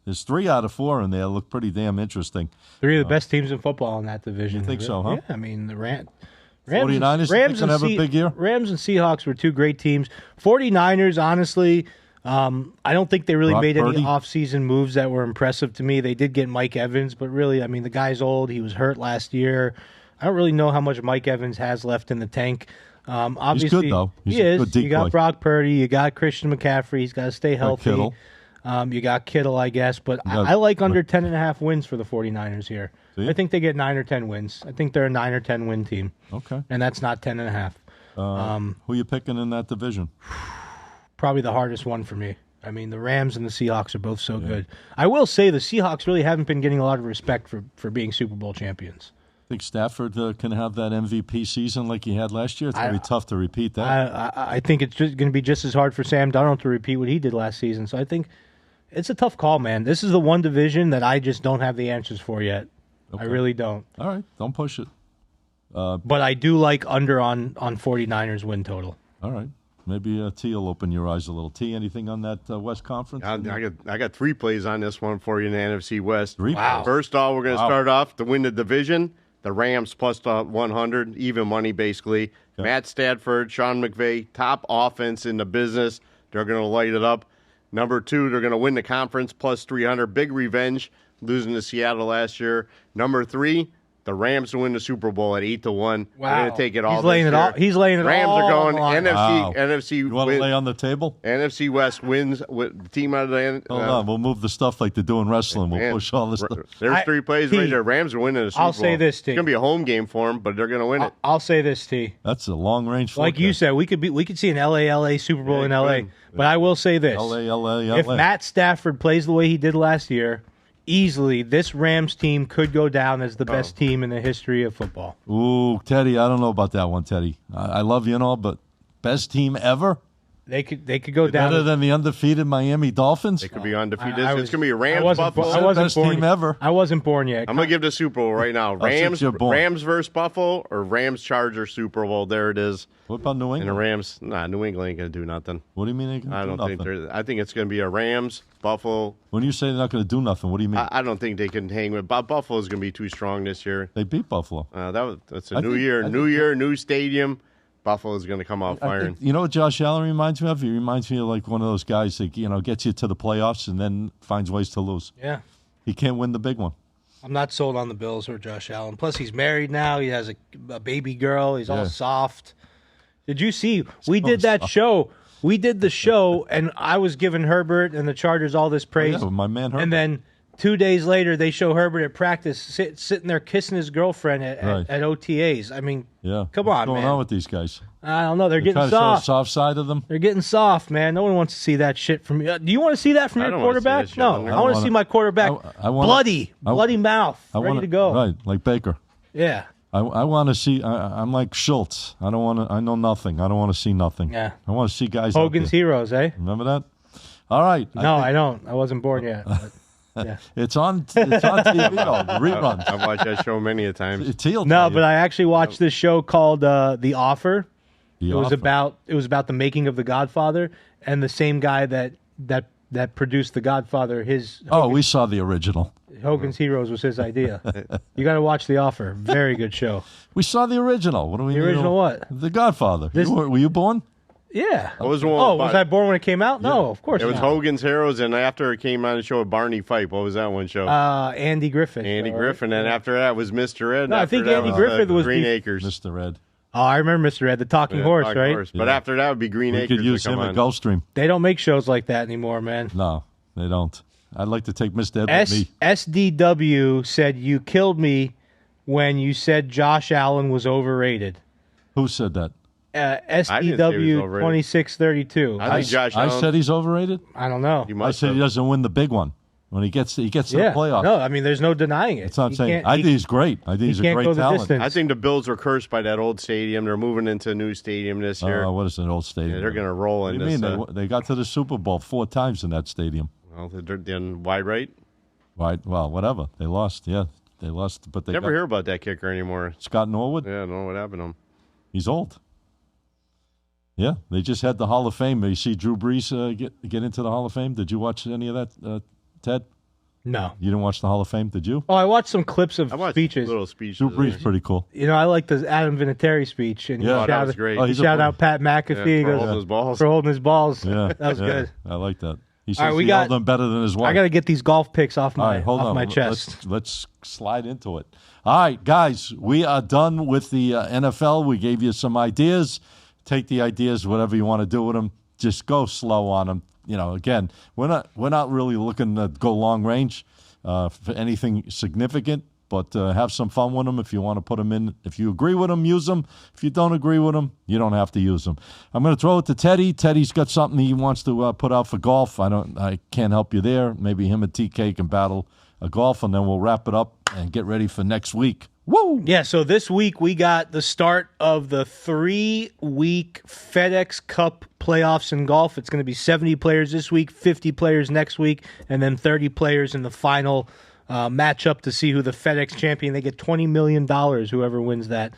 There's 3 out of 4 in there. Look pretty damn interesting. 3 of the best teams in football in that division. You think so, huh? Yeah, I mean, the 49ers can have a big year? Rams and Seahawks were 2 great teams. 49ers, honestly, I don't think they really made any off-season moves that were impressive to me. They did get Mike Evans, but really, I mean, the guy's old. He was hurt last year. I don't really know how much Mike Evans has left in the tank. Obviously, he's good, though. He's a good decoy. You got Brock Purdy. You got Christian McCaffrey. He's got to stay healthy. Kittle. You got Kittle, I guess. But I like under 10.5 wins for the 49ers here. I think they get 9 or 10 wins. I think they're a 9 or 10 win team. Okay. And that's not 10.5. Who are you picking in that division? Probably the hardest one for me. I mean, the Rams and the Seahawks are both so good. I will say the Seahawks really haven't been getting a lot of respect for being Super Bowl champions. Think Stafford can have that MVP season like he had last year? It's going to be tough to repeat that. I think it's just going to be just as hard for Sam Darnold to repeat what he did last season. So I think it's a tough call, man. This is the one division that I just don't have the answers for yet. Okay. I really don't. All right, don't push it. But I do like under on 49ers win total. All right. Maybe T will open your eyes a little. T, anything on that West Conference? I got 3 plays on this one for you in the NFC West. 3 plays. First off, we're going to start off to win the division. The Rams plus 100, even money basically. Okay. Matt Stafford, Sean McVay, top offense in the business. They're going to light it up. Number 2, they're going to win the conference plus 300. Big revenge, losing to Seattle last year. Number 3, the Rams to win the Super Bowl at 8-1. Wow. They're going to take it all. He's laying it Rams all. Rams are going wow. NFC. You want to lay on the table? NFC West wins with the team out of the. Hold on, we'll move the stuff like they do in wrestling. We'll push all this stuff. There's 3 plays right there. Rams are winning the Super Bowl. I'll say this, T. It's going to be a home game for them, but they're going to win it. I'll say this, T. That's a long range. Like you said, we could see an LA Super Bowl in LA. But I will say this: LA. If Matt Stafford plays the way he did last year, easily this Rams team could go down as the best team in the history of football. Ooh, Teddy, I don't know about that one, Teddy. I love you and all, but best team ever? They could go down better than the undefeated Miami Dolphins. They could be undefeated. It's going to be Rams Buffalo. I wasn't best born team yet. ever. I wasn't born yet. I'm going to give the Super Bowl right now. Rams versus Buffalo or Rams Chargers Super Bowl. There it is. What about New England? And the Rams, New England ain't going to do nothing. What do you mean they can do nothing? I think it's going to be a Rams, Buffalo. When you say they're not going to do nothing, what do you mean? I don't think they can hang with. Buffalo's going to be too strong this year. They beat Buffalo. That's a new year, new stadium. Buffalo's going to come out firing. You know what Josh Allen reminds me of? He reminds me of like one of those guys that gets you to the playoffs and then finds ways to lose. Yeah. He can't win the big one. I'm not sold on the Bills or Josh Allen. Plus, he's married now. He has a baby girl. He's all soft. Did you see? We did that show. We did the show, and I was giving Herbert and the Chargers all this praise. Oh, yeah, my man Herbert. And then 2 days later, they show Herbert at practice sitting there kissing his girlfriend at OTAs. I mean, come on, man. What's going on with these guys? I don't know. They're getting soft. Trying to show the soft side of them? They're getting soft, man. No one wants to see that shit from you. Do you want to see that from your quarterback? No. I want to see my quarterback bloody mouth, ready to go. Right, like Baker. Yeah. I want to see. I'm like Schultz. I don't want to. I know nothing. I don't want to see nothing. Yeah. I want to see guys. Hogan's Heroes, eh? Remember that? All right. I don't. I wasn't born yet. But, yeah. It's on TV. The reruns. I've watched that show many a times. But I actually watched this show called The Offer. It was about the making of The Godfather, and the same guy that produced The Godfather. We saw the original. Hogan's Heroes was his idea. You got to watch The Offer. Very good show. We saw the original. What do we? The original what? The Godfather. Were you born? Yeah. What was the one? Was I born when it came out? Yeah. No, of course not. It was Hogan's Heroes, and after it came on the show with Barney Fife, what was that one show? Andy Griffith. Andy Griffith, and after that was Mr. Ed. No, I think Andy Griffith was Green Acres. Mr. Ed. Oh, I remember Mr. Ed, the talking horse, right? Horse. But after that would be Green Acres. We could use him at Gulfstream. They don't make shows like that anymore, man. No, they don't. I'd like to take Mr. Ed with me. SDW said you killed me when you said Josh Allen was overrated. Who said that? SDW 2632. I think Josh Allen. I said he's overrated? I don't know. I said he doesn't win the big one. When he gets to the playoffs. No, I mean, there's no denying it. That's what I'm saying. I think he's great. I think he's a great talent. I think the Bills were cursed by that old stadium. They're moving into a new stadium this year. What is an old stadium? Yeah, they're going to roll in this. What do you mean? They got to the Super Bowl 4 times in that stadium. Well, they're then wide right? Right. Well, whatever. They lost. Yeah, they lost. But they never hear about that kicker anymore. Scott Norwood? Yeah, I don't know what happened to him. He's old. Yeah, they just had the Hall of Fame. You see Drew Brees get into the Hall of Fame? Did you watch any of that, Ted? No. You didn't watch the Hall of Fame, did you? Oh, I watched some clips of speeches. Little speeches. Drew Brees pretty cool. You know, I like the Adam Vinatieri speech. And that was great. Shout out Pat McAfee for holding his balls. For holding his balls. Yeah, that was good. I like that. He says he held them better than his wife. I got to get these golf picks off my my chest. Let's slide into it. All right, guys, we are done with the NFL. We gave you some ideas. Take the ideas, whatever you want to do with them. Just go slow on them. You know, again, we're not really looking to go long range for anything significant, but have some fun with them. If you want to put them in, if you agree with them, use them. If you don't agree with them, you don't have to use them. I'm going to throw it to Teddy. Teddy's got something he wants to put out for golf. I can't help you there. Maybe him and TK can battle a golf, and then we'll wrap it up and get ready for next week. Woo! Yeah, so this week we got the start of the 3-week FedEx Cup playoffs in golf. It's going to be 70 players this week, 50 players next week, and then 30 players in the final matchup to see who the FedEx champion. They get $20 million, whoever wins that.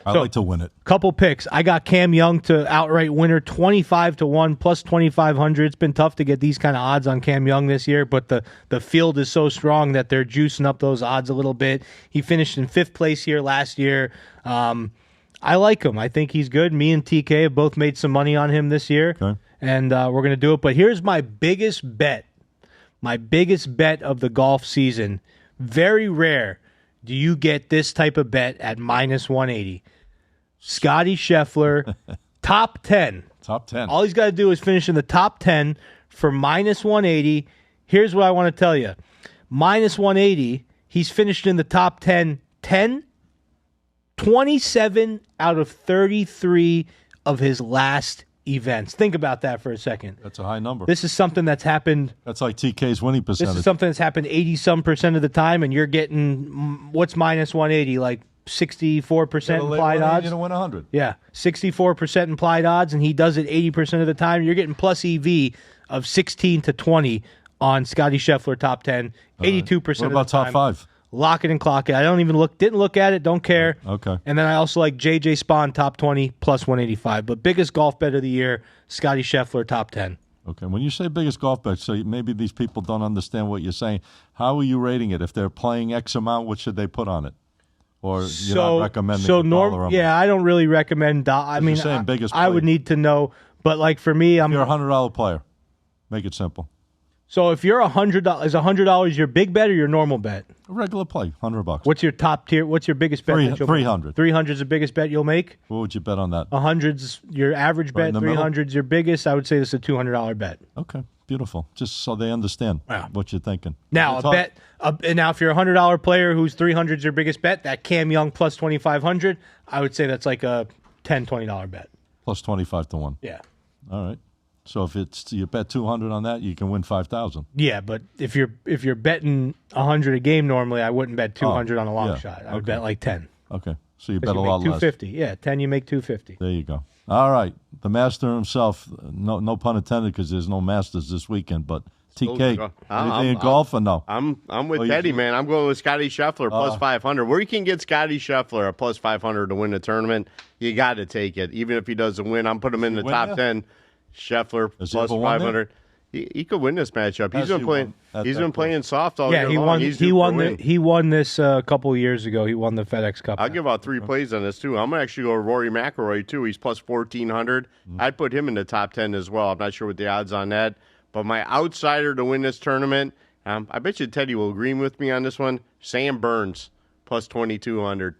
I'd like to win it. Couple picks. I got Cam Young to outright winner, 25-1 plus 2,500. It's been tough to get these kind of odds on Cam Young this year, but the field is so strong that they're juicing up those odds a little bit. He finished in 5th place here last year. I like him. I think he's good. Me and TK have both made some money on him this year, and we're going to do it. But here's my biggest bet. My biggest bet of the golf season. Very rare do you get this type of bet at minus 180. Scotty Scheffler, top 10. Top 10. All he's got to do is finish in the top 10 for minus 180. Here's what I want to tell you. Minus 180, he's finished in the top 10, 27 out of 33 of his last events. Think about that for a second. That's a high number. This is something that's happened. That's like TK's winning percentage. This is something that's happened 80-some% of the time, and you're getting, what's minus 180? Like 64% implied odds? You're going to win 100. Yeah, 64% implied odds, and he does it 80% of the time. You're getting plus EV of 16-20 on Scotty Scheffler top 10, 82% of the time. What about top 5? Lock it and clock it. I didn't look at it, don't care. Okay. And then I also like JJ Spawn top 20 plus 185. But biggest golf bet of the year, Scotty Scheffler top 10. Okay. When you say biggest golf bet, so maybe these people don't understand what you're saying. How are you rating it? If they're playing X amount, what should they put on it? Or you're not recommending I don't really recommend. You're saying biggest I would need to know. But like for me, you're a $100 player. Make it simple. So if you're $100, is $100 your big bet or your normal bet? A regular play, $100. What's your top tier? What's your biggest bet? 300. 300 is the biggest bet you'll make. What would you bet on that? 100's your average bet. 300's your biggest. I would say this is a $200 bet. Okay, beautiful. Just so they understand what you're thinking. Now now if you're a $100 player whose 300's your biggest bet, that Cam Young plus 2,500, I would say that's like a $10, $20 bet. Plus 25-1. Yeah. All right. So if you bet 200 on that, you can win 5,000. Yeah, but if you're betting 100 a game normally, I wouldn't bet 200 on a long shot. I would bet like 10. Okay, so you bet a lot less. 250. Yeah, 10 you make 250. There you go. All right, the master himself. No pun intended, because there's no Masters this weekend. But TK, anything in golf or no? I'm with Teddy, man. I'm going with Scotty Scheffler plus 500. Where you can get Scotty Scheffler a plus 500 to win the tournament, you got to take it. Even if he doesn't win, I'm putting him in the top 10. Scheffler plus 500. He could win this matchup. He's been playing. He's been playing soft all year long. Yeah, he won this a couple of years ago. He won the FedEx Cup. I'll give out 3 plays on this too. I'm gonna actually go Rory McIlroy too. He's plus 1,400. I'd put him in the top 10 as well. I'm not sure what the odds on that, but my outsider to win this tournament, I bet you Teddy will agree with me on this one. Sam Burns plus 2,200.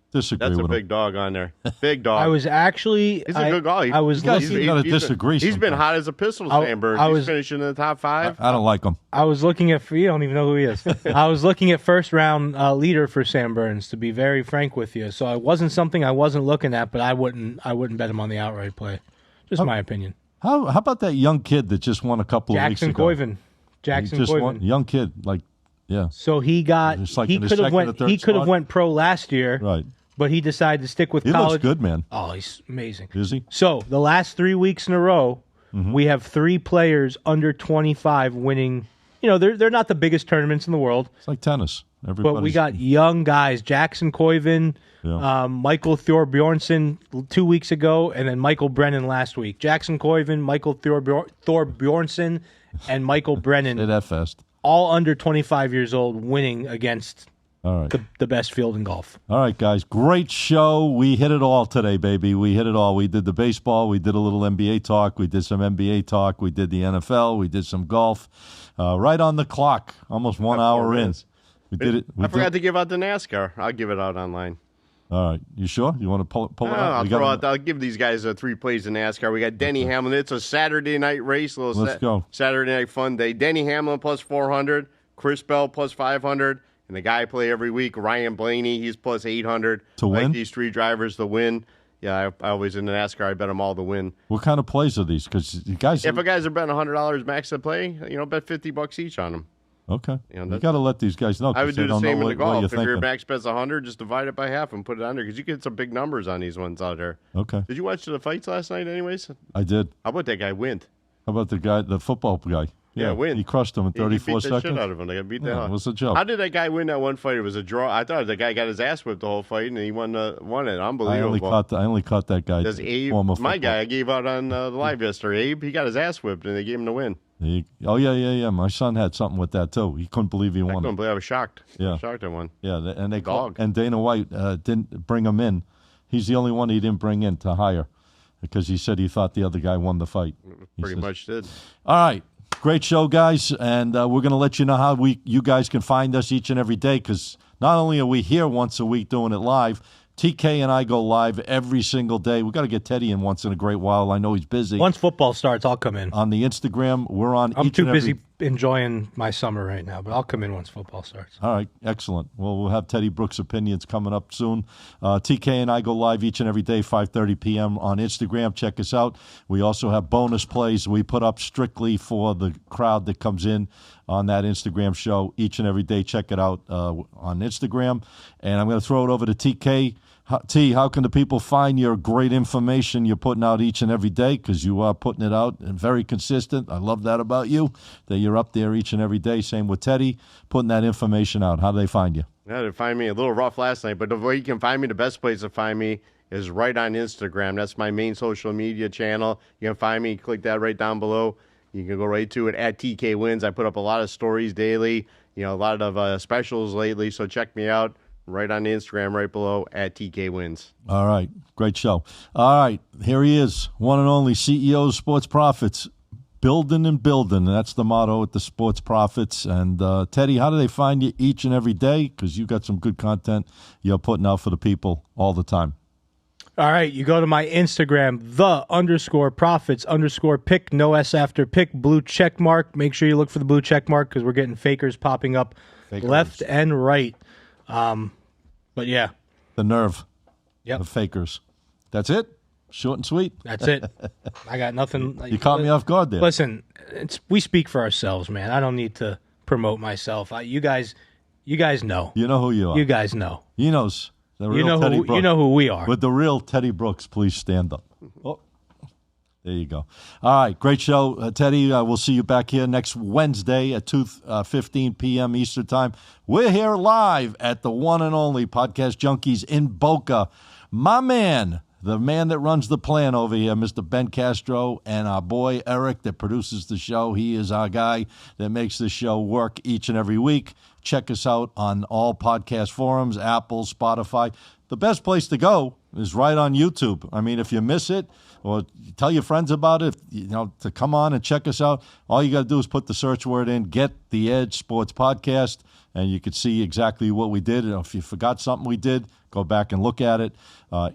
Disagree That's with a big dog on there. Big dog. I was actually. He's a good guy. I was looking. He's been hot as a pistol, Sam Burns. He's finishing in the top 5. I don't like him. I was looking at. You don't even know who he is. I was looking at first round leader for Sam Burns. To be very frank with you, so it wasn't something I wasn't looking at, but I wouldn't bet him on the outright play. Just my opinion. How about that young kid that just won a couple of weeks ago? Jackson Koivin. Young kid, yeah. So he got. He could have went pro last year. Right. But he decided to stick with college. He looks good, man. Oh, he's amazing. Is he? So the last 3 weeks in a row, we have 3 players under 25 winning. You know, they're not the biggest tournaments in the world. It's like tennis. But we got young guys, Jackson Koivin, Michael Thorbjornsson 2 weeks ago, and then Michael Brennan last week. Jackson Koivin, Michael Thorbjornsson, and Michael Brennan. Say that fast. All under 25 years old, winning against the best field in golf. All right, guys. Great show. We hit it all today, baby. We hit it all. We did the baseball. We did a little NBA talk. We did some NBA talk. We did the NFL. We did some golf. Right on the clock. Almost 1 hour in. We did it. I forgot to give out the NASCAR. I'll give it out online. All right. You sure? You want to pull it out? I'll give these guys 3 plays in NASCAR. We got Denny Hamlin. It's a Saturday night race. Let's go. Saturday night fun day. Denny Hamlin plus 400. Chris Bell plus 500. And the guy I play every week, Ryan Blaney, he's plus 800. To win? Like these 3 drivers to win. Yeah, I always in the NASCAR, I bet them all to win. What kind of plays are these? Because you guys... If a guys are betting $100 max to play, bet $50 each on them. Okay. You got to let these guys know. I would do the same in the golf. If your max bet's 100, just divide it by half and put it under because you get some big numbers on these ones out there. Okay. Did you watch the fights last night anyways? I did. How about that guy Wint? How about the football guy? Yeah, Wint. He crushed him in 34 seconds. He beat the shit out of him. They got beat the hell. It was a joke. How did that guy win that one fight? It was a draw. I thought the guy got his ass whipped the whole fight, and he won it. Unbelievable. I only caught that guy. Does Abe, my guy I gave out on the live yesterday, Abe, he got his ass whipped, and they gave him the win. Yeah. My son had something with that, too. He couldn't believe he won. I was shocked. Yeah. Shocked I won. Yeah, and Dana White didn't bring him in. He's the only one he didn't bring in to hire because he said he thought the other guy won the fight. Pretty much did. All right. Great show, guys, and we're going to let you know how you guys can find us each and every day because not only are we here once a week doing it live, TK and I go live every single day. We got to get Teddy in once in a great while. I know he's busy. Once football starts, I'll come in. On the Instagram, we're on. I'm too busy enjoying my summer right now, but I'll come in once football starts. All right, excellent. Well, we'll have Teddy Brooks' opinions coming up soon. TK and I go live each and every day, 5:30 p.m. on Instagram. Check us out. We also have bonus plays we put up strictly for the crowd that comes in on that Instagram show each and every day. Check it out on Instagram. And I'm going to throw it over to TK. T, how can the people find your great information you're putting out each and every day? Because you are putting it out and very consistent. I love that about you, that you're up there each and every day. Same with Teddy, putting that information out. How do they find you? Yeah, they find me a little rough last night, but the way you can find me, the best place to find me is right on Instagram. That's my main social media channel. You can find me, click that right down below. You can go right to it at TK Wins. I put up a lot of stories daily, a lot of specials lately, so check me out. Right on the Instagram, right below, at TK Wins. All right. Great show. All right. Here he is, one and only CEO of Sports Profits. Building and building. That's the motto at the Sports Profits. And, Teddy, how do they find you each and every day? Because you got some good content you're putting out for the people all the time. All right. You go to my Instagram, _profits_pick, no S after pick, blue check mark. Make sure you look for the blue check mark because we're getting fakers popping up left and right. But yeah, the nerve. Yep. The fakers. That's it. Short and sweet. That's it. I got nothing. You caught me off guard there. Listen, we speak for ourselves, man. I don't need to promote myself. You guys know. You know who you are. You guys know. He knows. The real Teddy Brooks. You know who we are. With the real Teddy Brooks, please stand up. Oh. There you go. All right, great show, Teddy. We'll see you back here next Wednesday at 2:15 p.m. Eastern Time. We're here live at the one and only Podcast Junkies in Boca. My man, the man that runs the plan over here, Mr. Ben Castro, and our boy Eric that produces the show. He is our guy that makes this show work each and every week. Check us out on all podcast forums, Apple, Spotify. The best place to go is right on YouTube. I mean, if you miss it, or tell your friends about it, to come on and check us out. All you got to do is put the search word in, Get the Edge Sports Podcast, and you can see exactly what we did. And if you forgot something we did, go back and look at it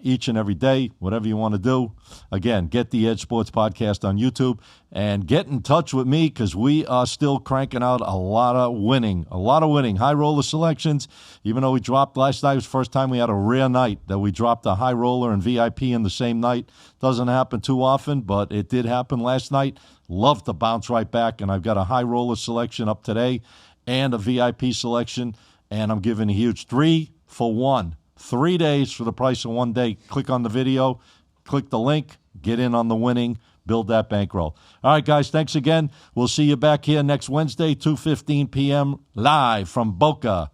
each and every day, whatever you want to do. Again, Get the Edge Sports Podcast on YouTube, and get in touch with me because we are still cranking out a lot of winning. High roller selections. Even though we dropped last night, it was the first time we had a rare night that we dropped a high roller and VIP in the same night. Doesn't happen too often, but it did happen last night. Love to bounce right back, and I've got a high roller selection up today and a VIP selection, and I'm giving a huge 3 for 1. 3 days for the price of 1 day. Click on the video, click the link, get in on the winning, build that bankroll. All right, guys, thanks again. We'll see you back here next Wednesday, 2:15 p.m., live from Boca.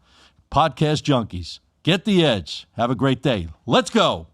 Podcast Junkies. Get the edge. Have a great day. Let's go.